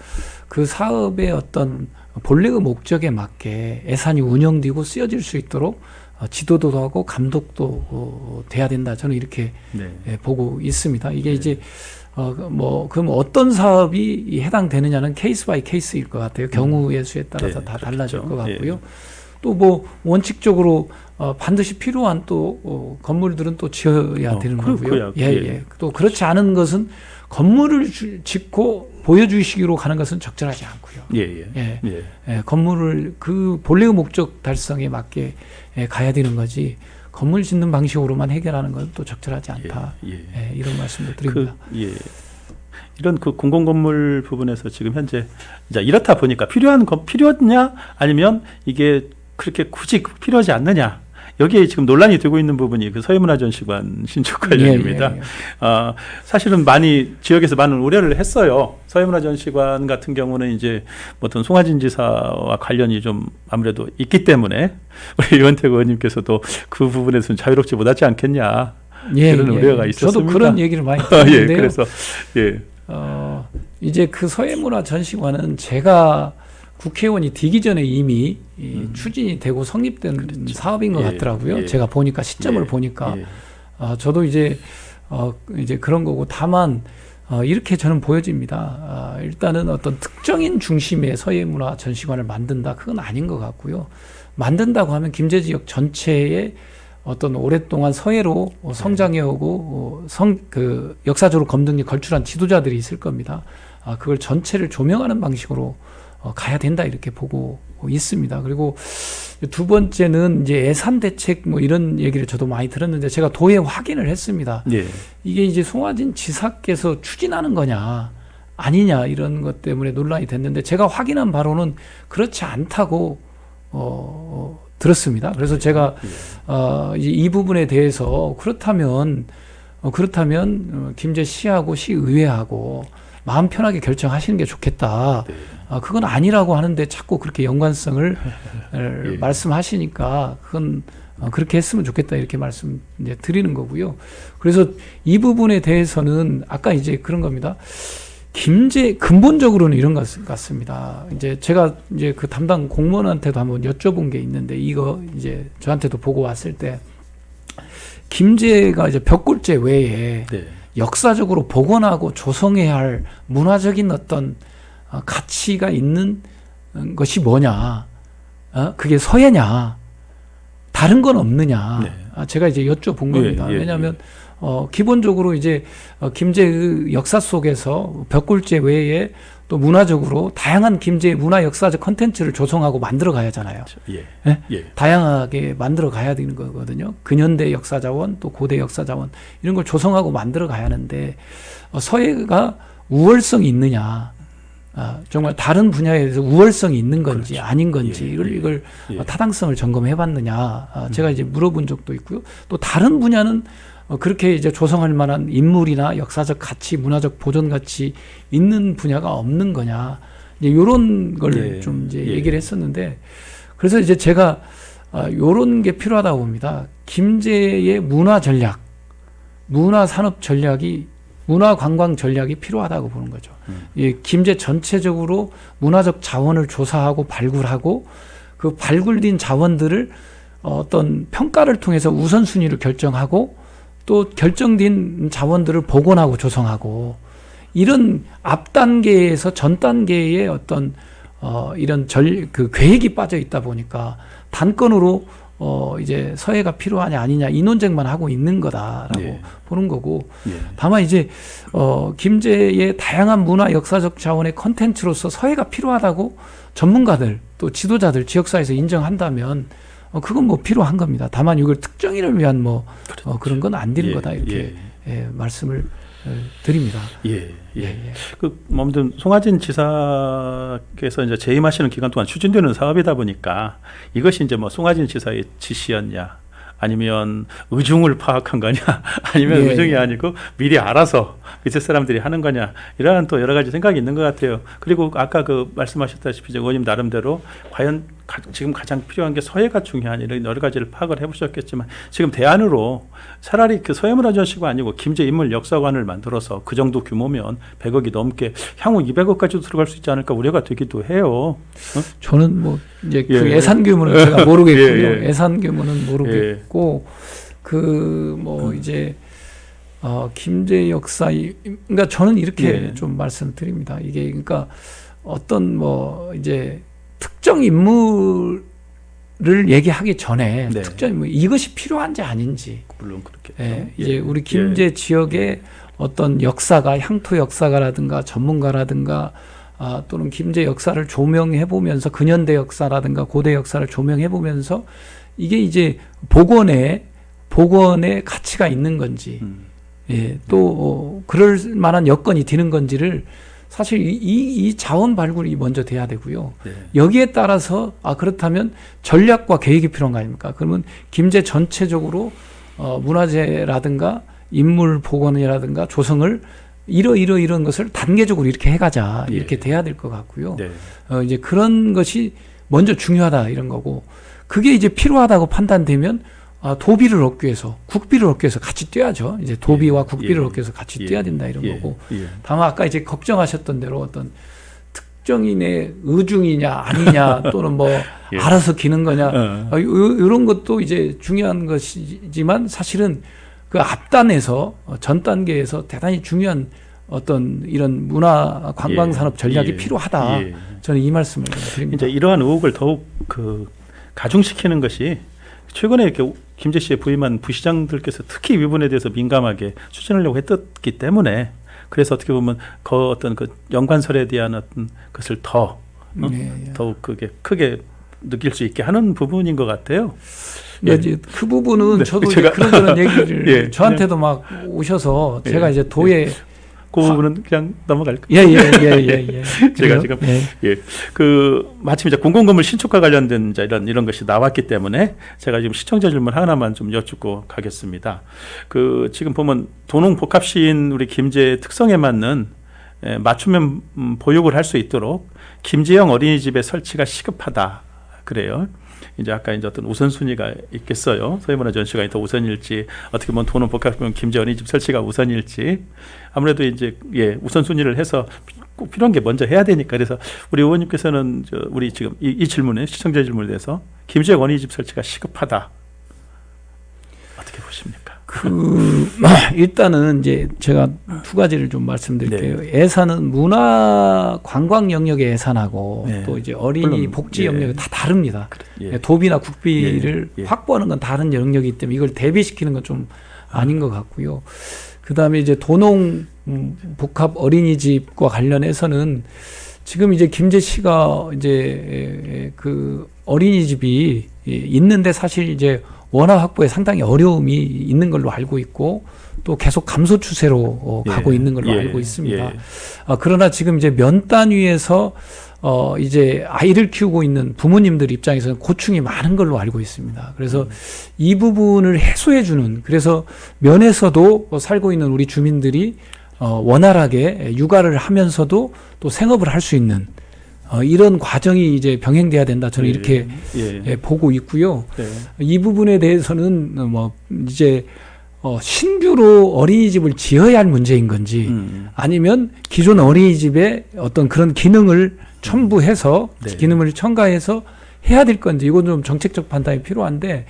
그 사업의 어떤 본래의 목적에 맞게 예산이 운영되고 쓰여질 수 있도록 지도도 하고 감독도 돼야 된다. 저는 이렇게 네. 보고 있습니다. 이게 이제 그럼 어떤 사업이 해당되느냐는 케이스 바이 케이스일 것 같아요. 경우의 수에 따라서 네, 다 달라질 그렇죠. 것 같고요. 또 뭐 원칙적으로 반드시 필요한 또 건물들은 또 지어야 되는 거고요. 예. 또 그렇지 않은 것은 건물을 짓고 보여주시기로 가는 것은 적절하지 않고요. 예. 건물을 그 본래의 목적 달성에 맞게 가야 되는 거지 건물 짓는 방식으로만 해결하는 건 또 적절하지 않다. 이런 말씀도 드립니다. 이런 그 공공건물 부분에서 지금 현재 이제 이렇다 보니까 필요하냐 아니면 이게 그렇게 굳이 필요하지 않느냐 여기에 지금 논란이 되고 있는 부분이 그 서해문화전시관 신축 관련입니다. 사실은 많이 지역에서 많은 우려를 했어요. 서해문화전시관 같은 경우는 이제 어떤 송하진 지사와 관련이 좀 아무래도 있기 때문에 우리 유원택 의원님께서도 그 부분에서는 자유롭지 못하지 않겠냐 그런 우려가 있었습니다. 저도 그런 얘기를 많이 듣는데요. 그래서 이제 그 서해문화전시관은 제가 국회의원이 되기 전에 이미 추진이 되고 성립된 사업인 것 같더라고요. 제가 보니까 시점을 보니까 저도 이제 그런 거고 다만 이렇게 저는 보여집니다. 일단은 어떤 특정인 중심의 서해문화전시관을 만든다 그건 아닌 것 같고요. 만든다고 하면 김제 지역 전체에 어떤 오랫동안 서해로 성장해오고 그 역사적으로 검증이 걸출한 지도자들이 있을 겁니다. 그걸 전체를 조명하는 방식으로 가야 된다 이렇게 보고 있습니다. 그리고 두 번째는 이제 예산 대책 뭐 이런 얘기를 저도 많이 들었는데 제가 도에 확인을 했습니다. 이게 이제 송하진 지사께서 추진하는 거냐 아니냐 이런 것 때문에 논란이 됐는데 제가 확인한 바로는 그렇지 않다고 들었습니다. 그래서 제가 이 부분에 대해서 그렇다면 김제 시하고 시의회하고 마음 편하게 결정하시는 게 좋겠다. 그건 아니라고 하는데 자꾸 그렇게 연관성을 말씀하시니까 그건 그렇게 했으면 좋겠다 이렇게 말씀 이제 드리는 거고요. 그래서 이 부분에 대해서는 아까 이제 그런 겁니다. 근본적으로는 이런 것 같습니다. 이제 제가 이제 그 담당 공무원한테도 한번 여쭤본 게 있는데 이거 이제 저한테도 보고 왔을 때 김제가 이제 벽골제 외에 역사적으로 복원하고 조성해야 할 문화적인 어떤 가치가 있는 것이 뭐냐? 그게 서해냐? 다른 건 없느냐. 네. 제가 이제 여쭤본 겁니다. 예, 예, 왜냐하면 기본적으로 이제 김제의 역사 속에서 벽골제 외에 또 문화적으로 다양한 김제의 문화 역사적 컨텐츠를 조성하고 만들어 가야 하잖아요. 예. 네? 예. 다양하게 만들어 가야 되는 거거든요. 근현대 역사 자원 또 고대 역사 자원 이런 걸 조성하고 만들어 가야 하는데 서예가 우월성이 있느냐. 정말 다른 분야에 대해서 우월성이 있는 건지 그렇죠. 아닌 건지 예, 이걸 예. 타당성을 점검해 봤느냐. 제가 이제 물어본 적도 있고요. 또 다른 분야는 그렇게 이제 조성할 만한 인물이나 역사적 가치, 문화적 보존 가치 있는 분야가 없는 거냐. 이제 요런 걸 예, 좀 이제 예. 얘기를 했었는데 그래서 이제 제가 요런 게 필요하다고 봅니다. 김제의 문화 전략, 문화 산업 전략이 문화 관광 전략이 필요하다고 보는 거죠. 이 김제 전체적으로 문화적 자원을 조사하고 발굴하고 그 발굴된 자원들을 어떤 평가를 통해서 우선순위를 결정하고 또 결정된 자원들을 복원하고 조성하고 이런 앞 단계에서 전 단계의 어떤 이런 그 계획이 빠져 있다 보니까 단건으로 이제 서예가 필요하냐 아니냐 이 논쟁만 하고 있는 거다라고 예. 보는 거고 예. 다만 이제 김제의 다양한 문화 역사적 자원의 컨텐츠로서 서예가 필요하다고 전문가들 또 지도자들 지역사회에서 인정한다면 그건 뭐 필요한 겁니다. 다만 이걸 특정인을 위한 뭐 그렇죠. 그런 건 안 되는 예, 거다 이렇게 예. 말씀을 드립니다. 예, 예. 아무튼 송하진 지사께서 이제 재임하시는 기간 동안 추진되는 사업이다 보니까 이것이 이제 뭐 송하진 지사의 지시였냐, 아니면 의중을 파악한 거냐, 아니면 예. 의중이 아니고 미리 알아서 밑에 사람들이 하는 거냐, 이러한 또 여러 가지 생각이 있는 것 같아요. 그리고 아까 그 말씀하셨다시피 이제 의원님 나름대로 과연 지금 가장 필요한 게 서예가 중요한 이런 여러 가지를 파악을 해보셨겠지만 지금 대안으로 차라리 그 서예문화전시가 아니고 김제 인물 역사관을 만들어서 그 정도 규모면 100억이 넘게 향후 200억까지도 들어갈 수 있지 않을까 우려가 되기도 해요. 저는 뭐 이제 그 예. 예산 규모는 제가 모르겠고요. 예, 예. 예산 규모는 모르겠고 그 뭐 이제 김제 역사 그러니까 저는 이렇게 예. 좀 말씀드립니다. 이게 그러니까 어떤 뭐 이제 특정 인물을 얘기하기 전에 네. 특정 인물 이것이 필요한지 아닌지 물론 그렇게. 예, 이제 우리 김제 지역의 어떤 역사가 향토 역사가라든가 전문가라든가 또는 김제 역사를 조명해 보면서 근현대 역사라든가 고대 역사를 조명해 보면서 이게 이제 복원의 가치가 있는 건지 예, 또 그럴 만한 여건이 되는 건지를 사실 이 자원 발굴이 먼저 돼야 되고요. 네. 여기에 따라서 그렇다면 전략과 계획이 필요한 거 아닙니까? 그러면 김제 전체적으로 문화재라든가 인물 복원이라든가 조성을 이런 것을 단계적으로 이렇게 해가자 이렇게 예. 돼야 될 것 같고요. 네. 이제 그런 것이 먼저 중요하다 이런 거고 그게 이제 필요하다고 판단되면 도비를 얻기 위해서 국비를 얻기 위해서 같이 뛰어야죠. 이제 도비와 국비를 얻기 위해서 같이 뛰어야 된다 이런 거고. 다만 아까 이제 걱정하셨던 대로 어떤 특정인의 의중이냐 아니냐 또는 뭐 예. 알아서 기는 거냐 이런 것도 이제 중요한 것이지만 사실은 그 앞단에서 전 단계에서 대단히 중요한 어떤 이런 문화 관광 산업 전략이 예. 필요하다. 예. 저는 이 말씀을 드립니다. 이제 이러한 의혹을 더욱 가중시키는 것이 최근에 이렇게 김제 씨에 부임한 부시장들께서 특히 이 부분에 대해서 민감하게 추진하려고 했기 때문에 그래서 어떻게 보면 어떤 그 연관설에 대한 어떤 것을 더욱 크게 느낄 수 있게 하는 부분인 것 같아요. 예. 이제 그 부분은 네. 저도 이제 그런 얘기를 예. 저한테도 막 오셔서 제가 이제 도에 그 부분은 그냥 넘어갈까요? 예. 제가 지금 마침 이제 공공건물 신축과 관련된 이제 이런 것이 나왔기 때문에 제가 지금 시청자 질문 하나만 좀 여쭙고 가겠습니다. 지금 보면 도농 복합시인 우리 김제의 특성에 맞는 맞춤형 보육을 할 수 있도록 김제형 어린이집의 설치가 시급하다 그래요. 이제 아까 이제 어떤 우선순위가 있겠어요. 서예문화전시관이 더 우선일지, 어떻게 보면 도농 복합시인 김제 어린이집 설치가 우선일지, 아무래도 이제 우선순위를 해서 꼭 필요한 게 먼저 해야 되니까. 그래서 우리 의원님께서는 우리 지금 이 질문에 시청자 질문에 대해서 김제 어린이집 설치가 시급하다 어떻게 보십니까? 일단은 이제 제가 두 가지를 좀 말씀드릴게요. 예산은 문화 관광 영역의 예산하고 네. 또 이제 어린이 물론, 복지 예. 영역이 다 다릅니다. 예. 도비나 국비를 예. 확보하는 건 다른 영역이기 때문에 이걸 대비시키는 건 좀 아닌 것 같고요. 그다음에 이제 도농 복합 어린이집과 관련해서는 지금 이제 김제시가 이제 그 어린이집이 있는데 사실 이제 원화 확보에 상당히 어려움이 있는 걸로 알고 있고 또 계속 감소 추세로 가고 있는 걸로 알고 있습니다. 그러나 지금 이제 면 단위에서 이제 아이를 키우고 있는 부모님들 입장에서는 고충이 많은 걸로 알고 있습니다. 그래서 이 부분을 해소해주는, 그래서 면에서도 살고 있는 우리 주민들이 원활하게 육아를 하면서도 또 생업을 할 수 있는 이런 과정이 이제 병행돼야 된다. 저는 이렇게 보고 있고요. 이 부분에 대해서는 뭐 이제 신규로 어린이집을 지어야 할 문제인 건지 아니면 기존 어린이집에 어떤 그런 기능을 첨부해서 기능을 첨가해서 해야 될 건지 이건 좀 정책적 판단이 필요한데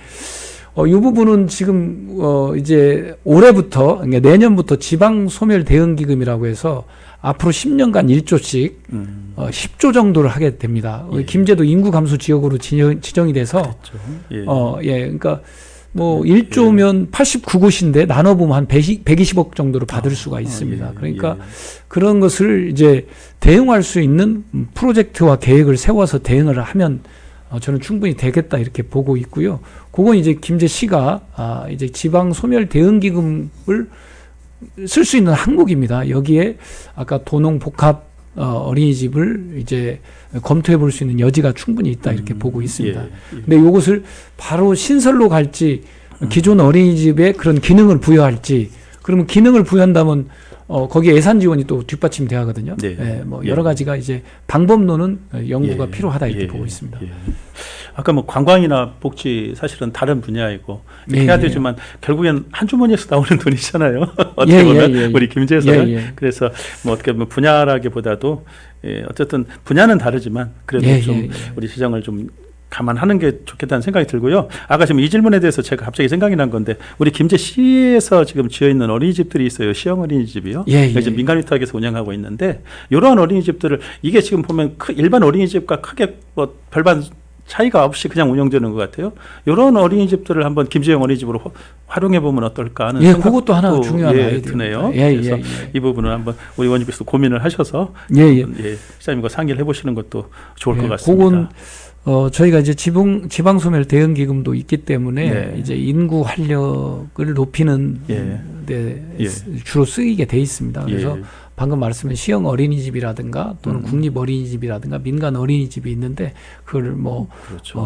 이 부분은 지금 이제 올해부터 그러니까 내년부터 지방 소멸 대응 기금이라고 해서 앞으로 10년간 1조씩 10조 정도를 하게 됩니다. 김제도 인구 감소 지역으로 지정이 돼서 그러니까 뭐 1조면 89곳인데 나눠보면 한 120억 정도를 받을 수가 있습니다. 그러니까 그런 것을 이제 대응할 수 있는 프로젝트와 계획을 세워서 대응을 하면 저는 충분히 되겠다 이렇게 보고 있고요. 그건 이제 김제시가 이제 지방 소멸 대응 기금을 쓸 수 있는 항목입니다. 여기에 아까 도농 복합 어린이집을 이제 검토해 볼 수 있는 여지가 충분히 있다 이렇게 보고 있습니다. 근데 이것을 바로 신설로 갈지 기존 어린이집에 그런 기능을 부여할지, 그러면 기능을 부여한다면 거기에 예산 지원이 또 뒷받침이 돼야 하거든요. 뭐 여러 가지가 이제 방법론은 연구가 필요하다 이렇게 보고 있습니다. 아까 뭐 관광이나 복지 사실은 다른 분야이고 해야 되지만 결국엔 한 주머니에서 나오는 돈이잖아요. 어떻게 보면 우리 김제에서는 그래서 뭐 어떻게 보면 분야라기보다도 어쨌든 분야는 다르지만 그래도 좀 우리 시정을 좀 감안하는 게 좋겠다는 생각이 들고요. 아까 지금 이 질문에 대해서 제가 갑자기 생각이 난 건데 우리 김제시에서 지금 지어 있는 어린이집들이 있어요. 시형 어린이집이요. 지금 민간위탁에서 운영하고 있는데 이러한 어린이집들을 이게 지금 보면 일반 어린이집과 크게 뭐 별반 차이가 없이 그냥 운영되는 것 같아요. 이런 어린이집들을 한번 김제형 어린이집으로 활용해 보면 어떨까 하는 생각도 그것도 하나 중요한 아이디어입니다. 드네요. 그래서 이 부분은 한번 우리 의원님께서 고민을 하셔서 시장님과 상의를 해보시는 것도 좋을 것 같습니다. 그건 저희가 이제 지방소멸 대응기금도 있기 때문에 이제 인구 활력을 높이는 데 주로 쓰이게 돼 있습니다. 그래서 방금 말씀하신 시형 어린이집이라든가 또는 국립 어린이집이라든가 민간 어린이집이 있는데 그걸 뭐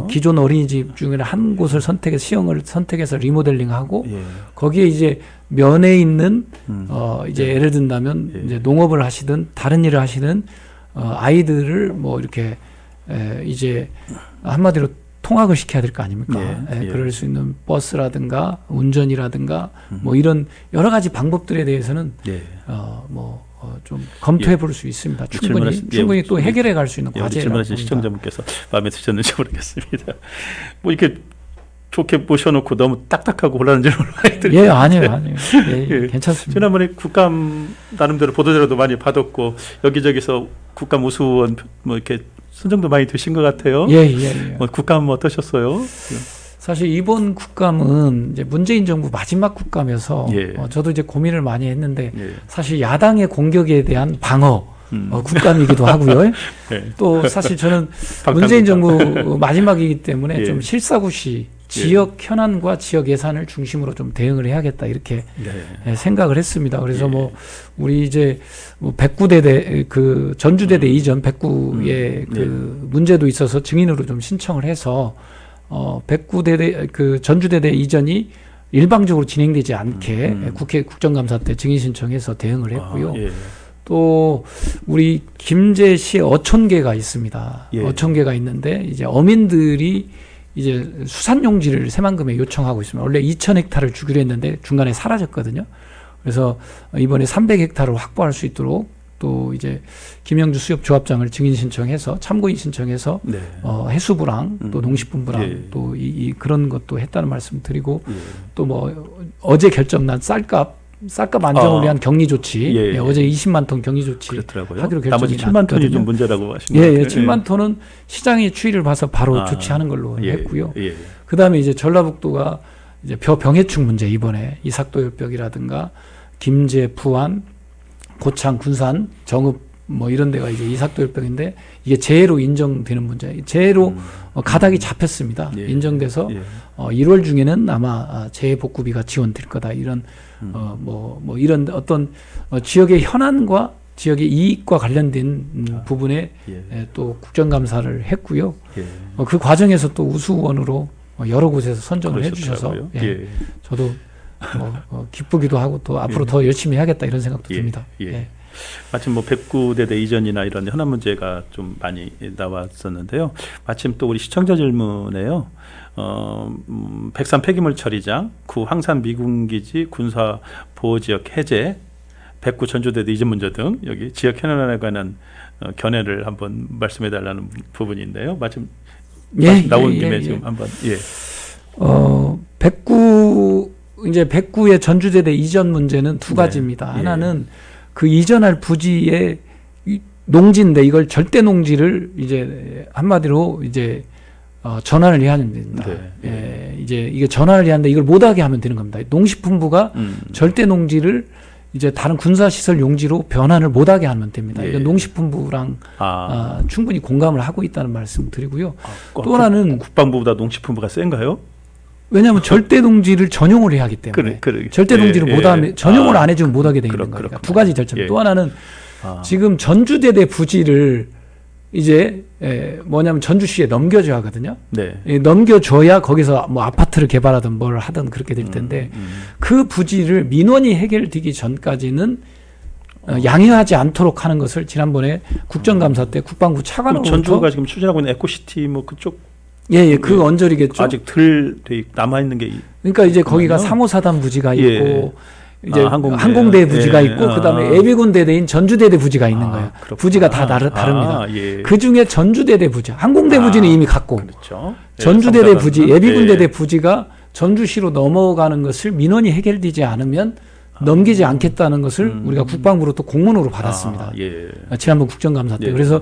기존 어린이집 중에 한 곳을 선택해서 시형을 선택해서 리모델링하고 거기에 이제 면에 있는 이제 예를 든다면 이제 농업을 하시든 다른 일을 하시는 아이들을 뭐 이렇게 이제 한마디로 통학을 시켜야 될 거 아닙니까? 그럴 수 있는 버스라든가 운전이라든가 뭐 이런 여러 가지 방법들에 대해서는 좀 검토해 볼 수 있습니다. 충분히 또 해결해 갈 수 있는 과제라고 질문하신 시청자분께서 마음에 드셨는지 모르겠습니다. 뭐 이렇게 좋게 모셔놓고 너무 딱딱하고 곤란한 질문을 많이 드리죠. 아니에요. 괜찮습니다. 지난번에 국감 나름대로 보도자료도 많이 받았고 여기저기서 국감 우수원 뭐 이렇게 선정도 많이 되신 것 같아요. 국감 어떠셨어요? 사실 이번 국감은 이제 문재인 정부 마지막 국감에서 저도 이제 고민을 많이 했는데 사실 야당의 공격에 대한 방어 국감이기도 하고요. 또 사실 저는 문재인 정부 마지막이기 때문에 좀 실사구시 지역 현안과 지역 예산을 중심으로 좀 대응을 해야겠다 이렇게 생각을 했습니다. 그래서 뭐 우리 이제 뭐 백구대대 그 전주대대 이전 백구의 그 문제도 있어서 증인으로 좀 신청을 해서 백구대대 그 전주대대 이전이 일방적으로 진행되지 않게 국회 국정감사 때 증인 신청해서 대응을 했고요. 또 우리 김제시에 어촌계가 있습니다. 어촌계가 있는데 이제 어민들이 이제 수산용지를 새만금에 요청하고 있습니다. 원래 2,000헥타를 주기로 했는데 중간에 사라졌거든요. 그래서 이번에 300헥타를 확보할 수 있도록 또 이제 김영주 수협조합장을 증인 신청해서 참고인 신청해서 네. 해수부랑 또 농식품부랑 예. 또 그런 것도 했다는 말씀 드리고 예. 또 뭐 어제 결정난 쌀값 안정을 위한 격리 조치 예. 어제 20만 톤 격리 조치 그렇더라고요. 하기로 나머지 결정이 7만 톤이 났거든요. 좀 문제라고 하시는 예, 것 예, 같아요. 7만 톤은 시장의 추이를 봐서 바로 아, 조치하는 걸로 예. 했고요. 예. 그다음에 이제 전라북도가 이제 병해충 문제 이번에 이삭도열벽이라든가 김제, 부안, 고창, 군산, 정읍 뭐 이런 데가 이제 이삭도열벽인데 이게 재해로 인정되는 문제. 재해로 가닥이 잡혔습니다. 예. 인정돼서 예. 1월 중에는 아마 재해 복구비가 지원될 거다. 이런 뭐 이런 어떤 지역의 현안과 지역의 이익과 관련된 부분에 예. 또 국정감사를 했고요. 예. 그 과정에서 또 우수원으로 여러 곳에서 선정을 해주셔서 그러셨더라고요. 예. 저도 기쁘기도 하고 또 앞으로 더 열심히 해야겠다 이런 생각도 예. 듭니다. 예. 예. 마침 뭐 백구대대 이전이나 이런 현안 문제가 좀 많이 나왔었는데요. 마침 또 우리 시청자 질문에요. 103 폐기물 처리장, 구 황산 미군기지 군사 보호지역 해제, 백구 전주대대 이전 문제 등 여기 지역 현안에 관한 견해를 한번 말씀해달라는 부분인데요. 마침 나온 김에 지금 한번 백구의 전주대대 이전 문제는 두 가지입니다. 예. 하나는 그 이전할 부지의 농지인데 이걸 절대 농지를 이제 한마디로 이제 전환을 해야 됩니다. 네. 예, 이제 이게 전환을 해야 하는데 이걸 못하게 하면 되는 겁니다. 농식품부가 절대 농지를 이제 다른 군사시설 용지로 변환을 못하게 하면 됩니다. 예. 이건 농식품부랑 충분히 공감을 하고 있다는 말씀 드리고요. 또 그 하나는 국방부보다 농식품부가 센가요? 왜냐하면 절대 농지를 전용을 해야 하기 때문에 절대 농지를 못하면 전용을 안 해주면 못하게 돼 있는 거니까 두 가지 절차. 또 하나는 지금 전주대대 부지를 이제 뭐냐면 전주시에 넘겨줘야 하거든요. 네. 넘겨줘야 거기서 뭐 아파트를 개발하든 뭘 하든 그렇게 될 텐데 그 부지를 민원이 해결되기 전까지는 양해하지 않도록 하는 것을 지난번에 국정감사 때 국방부 차관으로부터 전주가 지금 추진하고 있는 에코시티 뭐 그쪽 예, 그 언저리겠죠. 아직 덜 남아 있는 게 그러니까 이제 거기가 3호사단 부지가 있고 이제 항공대 부지가 있고 그다음에 예비군대대인 전주대대 부지가 있는 거예요. 그렇구나. 부지가 다 다릅니다. 예. 그 중에 전주대대 부지, 항공대 부지는 이미 갔고 그렇죠. 전주대대 부지, 예비군대대 부지가 전주시로 넘어가는 것을 민원이 해결되지 않으면 넘기지 않겠다는 것을 우리가 국방부로 또 공문으로 받았습니다. 지난번 국정감사 때. 그래서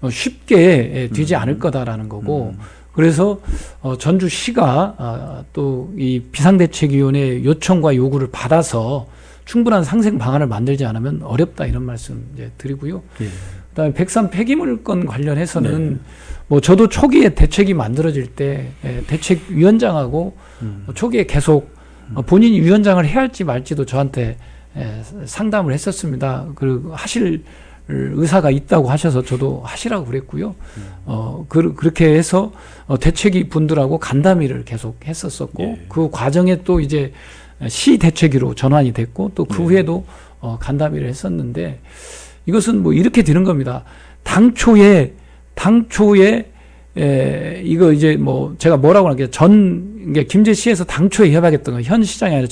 쉽게 되지 않을 거다라는 거고 그래서 전주시가 또 이 비상대책위원회 요청과 요구를 받아서 충분한 상생 방안을 만들지 않으면 어렵다 이런 말씀 이제 드리고요. 그다음에 103 폐기물건 관련해서는 뭐 저도 초기에 대책이 만들어질 때 대책위원장하고 초기에 계속 본인이 위원장을 해야 할지 말지도 저한테 상담을 했었습니다. 그리고 하실 의사가 있다고 하셔서 저도 하시라고 그랬고요. 그렇게 해서 대책위 분들하고 간담회를 계속 했었었고 그 과정에 또 이제 시 대책위로 전환이 됐고 또 그 후에도 간담회를 했었는데 이것은 뭐 이렇게 되는 겁니다. 당초에 이거 이제 뭐 제가 뭐라고 하는 게 김제시에서 당초에 협약했던 거 현 시장이 아니라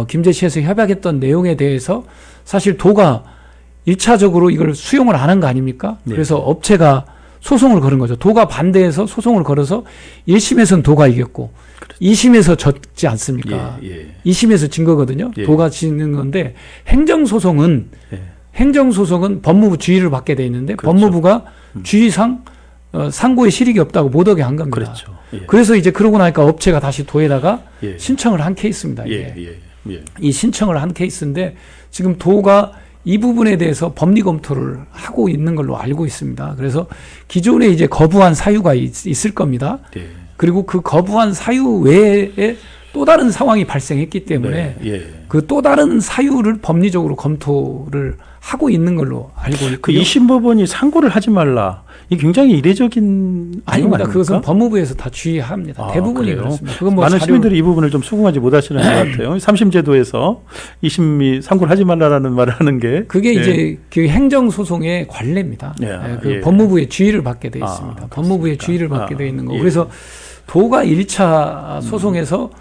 김제시에서 협약했던 내용에 대해서 사실 도가 1차적으로 이걸 수용을 안 한 거 아닙니까? 그래서 업체가 소송을 걸은 거죠. 도가 반대해서 소송을 걸어서 1심에서는 도가 이겼고 2심에서 졌지 않습니까? 2심에서 진 거거든요. 도가 지는 건데 행정소송은 법무부 지휘를 받게 돼 있는데 법무부가 지휘상 상고의 실익이 없다고 못 오게 한 겁니다. 그렇죠. 그래서 이제 그러고 나니까 업체가 다시 도에다가 신청을 한 케이스입니다. 이 신청을 한 케이스인데 지금 도가 이 부분에 대해서 법리 검토를 하고 있는 걸로 알고 있습니다. 그래서 기존에 이제 거부한 사유가 있을 겁니다. 그리고 그 거부한 사유 외에 또 다른 상황이 발생했기 때문에 그 또 다른 사유를 법리적으로 검토를 하고 있는 걸로 알고 있고요. 그 2심 법원이 상고를 하지 말라. 이 굉장히 이례적인 아닙니다. 그것은 법무부에서 다 지휘합니다. 대부분이 그래요? 그렇습니다. 그건 뭐 많은 시민들이 이 부분을 좀 수긍하지 못하시는 것 같아요. 3심 제도에서 2심이 상고를 하지 말라라는 말을 하는 게 그게 이제 그 행정소송의 관례입니다. 법무부의 지휘를 받게 돼 있습니다. 법무부의 지휘를 받게 돼 있는 거고 그래서 도가 1차 소송에서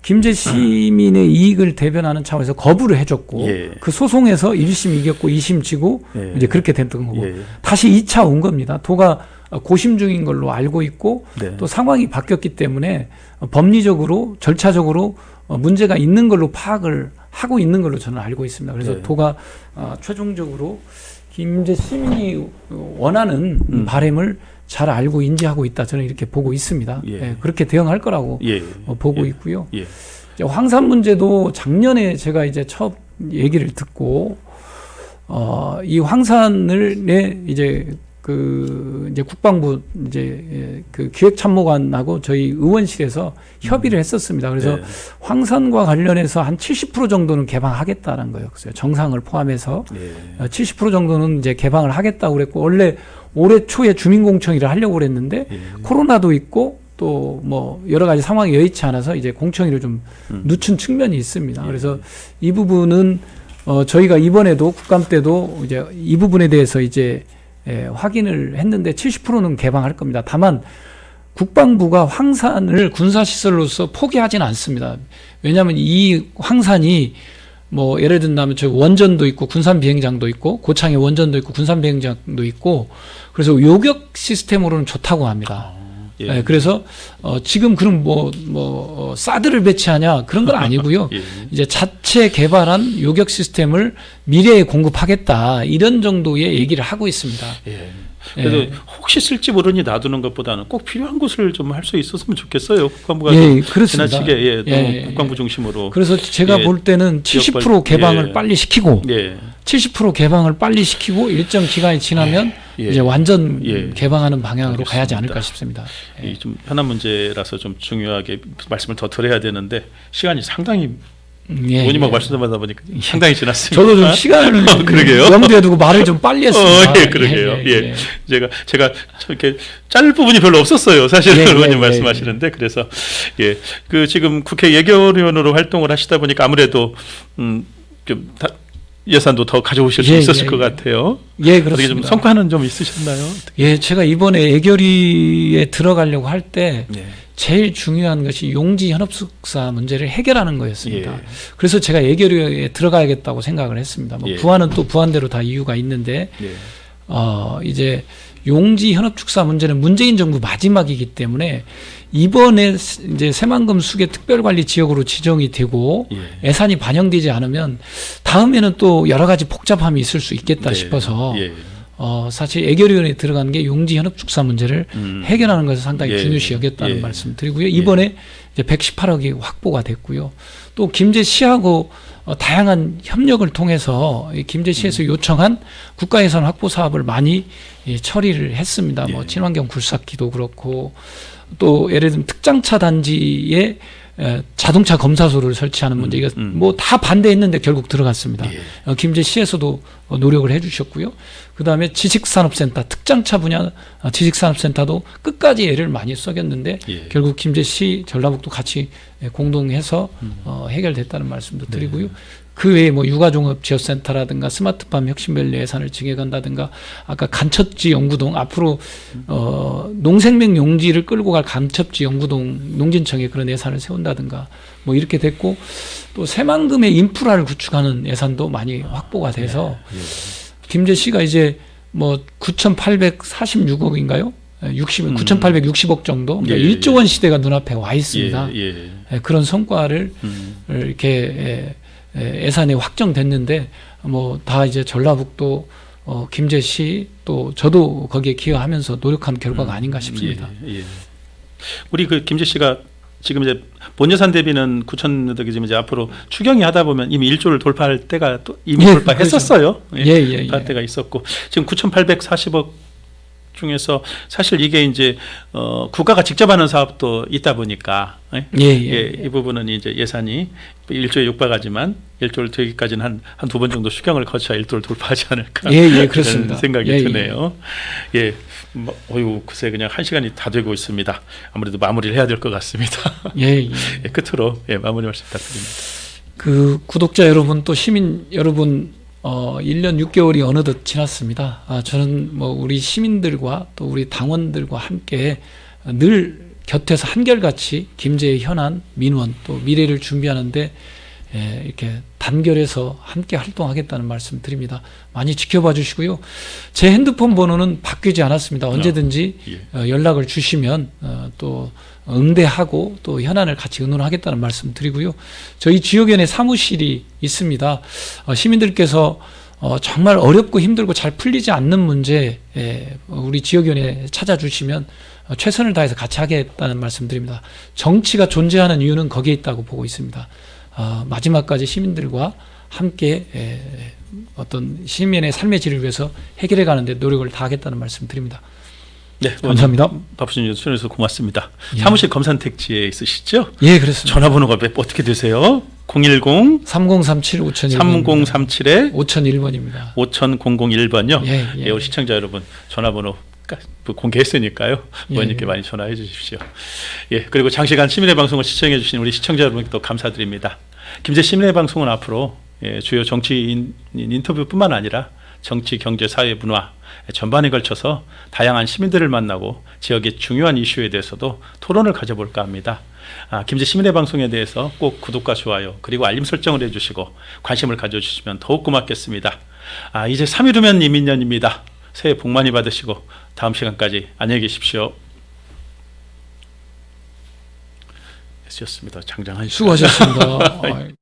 김제 시민의 이익을 대변하는 차원에서 거부를 해줬고 예. 그 소송에서 1심 이겼고 2심 지고 예. 이제 그렇게 됐던 거고 예. 다시 2차 온 겁니다. 도가 고심 중인 걸로 알고 있고 네. 또 상황이 바뀌었기 때문에 법리적으로 절차적으로 문제가 있는 걸로 파악을 하고 있는 걸로 저는 알고 있습니다. 그래서 네. 도가 최종적으로 김제 시민이 원하는 바람을 잘 알고 인지하고 있다. 저는 이렇게 보고 있습니다. 예. 예, 그렇게 대응할 거라고 예. 보고 예. 있고요. 예. 이제 황산 문제도 작년에 제가 이제 첫 얘기를 듣고 이 황산을 이제 이제 국방부 이제 그 기획참모관하고 저희 의원실에서 협의를 했었습니다. 그래서 네. 황산과 관련해서 한 70% 정도는 개방하겠다는 거였어요. 정상을 포함해서 예. 70% 정도는 이제 개방을 하겠다고 그랬고 원래 올해 초에 주민공청회를 하려고 그랬는데 예. 코로나도 있고 또 뭐 여러 가지 상황이 여의치 않아서 이제 공청회를 좀 늦춘 측면이 있습니다. 그래서 이 부분은 저희가 이번에도 국감 때도 이제 이 부분에 대해서 이제 확인을 했는데 70%는 개방할 겁니다. 다만 국방부가 황산을 군사시설로서 포기하지는 않습니다. 왜냐하면 이 황산이 뭐 예를 든다면 저 원전도 있고 군산 비행장도 있고 고창에 원전도 있고 군산 비행장도 있고 그래서 요격 시스템으로는 좋다고 합니다. 예. 네, 그래서 지금 그럼 사드를 배치하냐 그런 건 아니고요. 예. 이제 자체 개발한 요격 시스템을 미래에 공급하겠다 이런 정도의 얘기를 하고 있습니다. 예. 그래도 혹시 쓸지 모르니 놔두는 것보다는 꼭 필요한 곳을 좀 할 수 있었으면 좋겠어요. 국방부가 예, 그렇습니다. 지나치게 예, 국방부 중심으로. 그래서 제가 예, 볼 때는 70% 개방을 예. 빨리 시키고 예. 70% 개방을 빨리 시키고 일정 기간이 지나면 예. 이제 완전 예. 개방하는 방향으로 알겠습니다. 가야지 않을까 싶습니다. 예. 이 좀 현안 문제라서 좀 중요하게 말씀을 더 드려야 되는데 시간이 상당히 예, 의원님하고 예. 말씀하다 보니까 상당히 지났습니다. 저도 좀 시간을 그러게요. 염두에 두고 말을 좀 빨리 했습니다. 예, 그러게요. 예. 제가 이렇게 짧은 부분이 별로 없었어요. 사실은 의원님 말씀하시는데 그래서 그 지금 국회 예결위원으로 활동을 하시다 보니까 아무래도 좀 예산도 더 가져오실 수 있었을 것 같아요. 예, 어떻게 그렇습니다. 좀 성과는 좀 있으셨나요? 예, 제가 이번에 예결위에 들어가려고 할 때 예. 제일 중요한 것이 용지 현업숙사 문제를 해결하는 거였습니다. 예. 그래서 제가 예결위에 들어가야겠다고 생각을 했습니다. 뭐 예. 부안은 또 부안대로 다 이유가 있는데 예. 이제 용지 현업축사 문제는 문재인 정부 마지막이기 때문에 이번에 이제 새만금 수계 특별관리 지역으로 지정이 되고 예. 예산이 반영되지 않으면 다음에는 또 여러 가지 복잡함이 있을 수 있겠다 네. 싶어서 예. 사실 예결위원회에 들어간 게 용지 현업축사 문제를 해결하는 것을 상당히 예. 중요시 여겼다는 예. 말씀 드리고요. 이번에 이제 118억이 확보가 됐고요. 또 김제시하고 다양한 협력을 통해서 이 김제시에서 요청한 국가예산 확보 사업을 많이 처리를 했습니다. 뭐 예. 친환경 굴삭기도 그렇고 또 예를 들면 특장차 단지에 자동차 검사소를 설치하는 문제 이거 뭐 다 반대했는데 결국 들어갔습니다. 예. 김제시에서도 노력을 해주셨고요. 그 다음에 지식산업센터 특장차 분야 지식산업센터도 끝까지 애를 많이 써겼는데 예. 결국 김제시 전라북도 같이 공동해서 해결됐다는 말씀도 드리고요. 네. 그 외에 뭐 육아종합지원센터라든가 스마트팜 혁신밸리 예산을 증액한다든가 아까 간첩지 연구동 앞으로 농생명 용지를 끌고 갈 간첩지 연구동 농진청에 그런 예산을 세운다든가 뭐 이렇게 됐고 또 새만금의 인프라를 구축하는 예산도 많이 확보가 돼서 김제시가 이제 뭐 9,846억인가요? 9,860억 정도 그러니까 예, 1조 원 시대가 눈앞에 와 있습니다. 예. 그런 성과를 이렇게 예산이 확정됐는데 뭐 다 이제 전라북도 김제시 또 저도 거기에 기여하면서 노력한 결과가 아닌가 싶습니다. 예. 우리 그 김제 씨가 지금 이제 본 예산 대비는 9,000억이지만 이제 앞으로 추경이 하다 보면 이미 1조를 돌파할 때가 또 이미 돌파했었어요. 그렇죠. 돌파할 때가 있었고 지금 9,840억 중에서 사실 이게 이제 국가가 직접 하는 사업도 있다 보니까 이 부분은 이제 예산이 1조에 육박하지만 1조를 되기까지는 한 두 번 정도 수경을 거쳐야 1조를 돌파하지 않을까 그렇습니다. 생각이 드네요. 글쎄 그냥 1시간이 다 되고 있습니다. 아무래도 마무리를 해야 될 것 같습니다. 끝으로 마무리 말씀 부탁드립니다. 그 구독자 여러분 또 시민 여러분 1년 6개월이 어느덧 지났습니다. 저는 뭐 우리 시민들과 또 우리 당원들과 함께 늘 곁에서 한결같이 김제의 현안, 민원 또 미래를 준비하는데 이렇게 단결해서 함께 활동하겠다는 말씀 드립니다. 많이 지켜봐 주시고요. 제 핸드폰 번호는 바뀌지 않았습니다. 언제든지 연락을 주시면 또 응대하고 또 현안을 같이 의논하겠다는 말씀 드리고요. 저희 지역위원회 사무실이 있습니다. 시민들께서 정말 어렵고 힘들고 잘 풀리지 않는 문제 우리 지역위원회 찾아주시면 최선을 다해서 같이 하겠다는 말씀 드립니다. 정치가 존재하는 이유는 거기에 있다고 보고 있습니다. 마지막까지 시민들과 함께 어떤 시민의 삶의 질을 위해서 해결해 가는데 노력을 다하겠다는 말씀 드립니다. 네, 감사합니다. 바쁘신 출연해서 고맙습니다. 예. 사무실 검산택지에 있으시죠? 예, 그렇습니다. 전화번호가 어떻게 되세요? 010 3037 5001번 3037에 5001번입니다. 5001번요. 예. 우리 시청자 여러분 전화번호 공개했으니까요. 의원님께 예. 많이 전화해 주십시오. 예, 그리고 장시간 시민의 방송을 시청해 주신 우리 시청자 여러분께 또 감사드립니다. 김제 시민의 방송은 앞으로 주요 정치인 인터뷰뿐만 아니라 정치, 경제, 사회, 문화 전반에 걸쳐서 다양한 시민들을 만나고 지역의 중요한 이슈에 대해서도 토론을 가져볼까 합니다. 김제 시민의 방송에 대해서 꼭 구독과 좋아요 그리고 알림 설정을 해주시고 관심을 가져주시면 더욱 고맙겠습니다. 이제 3일 후면 이민년입니다. 새해 복 많이 받으시고 다음 시간까지 안녕히 계십시오. 수고하셨습니다. 장장한 수고하셨습니다.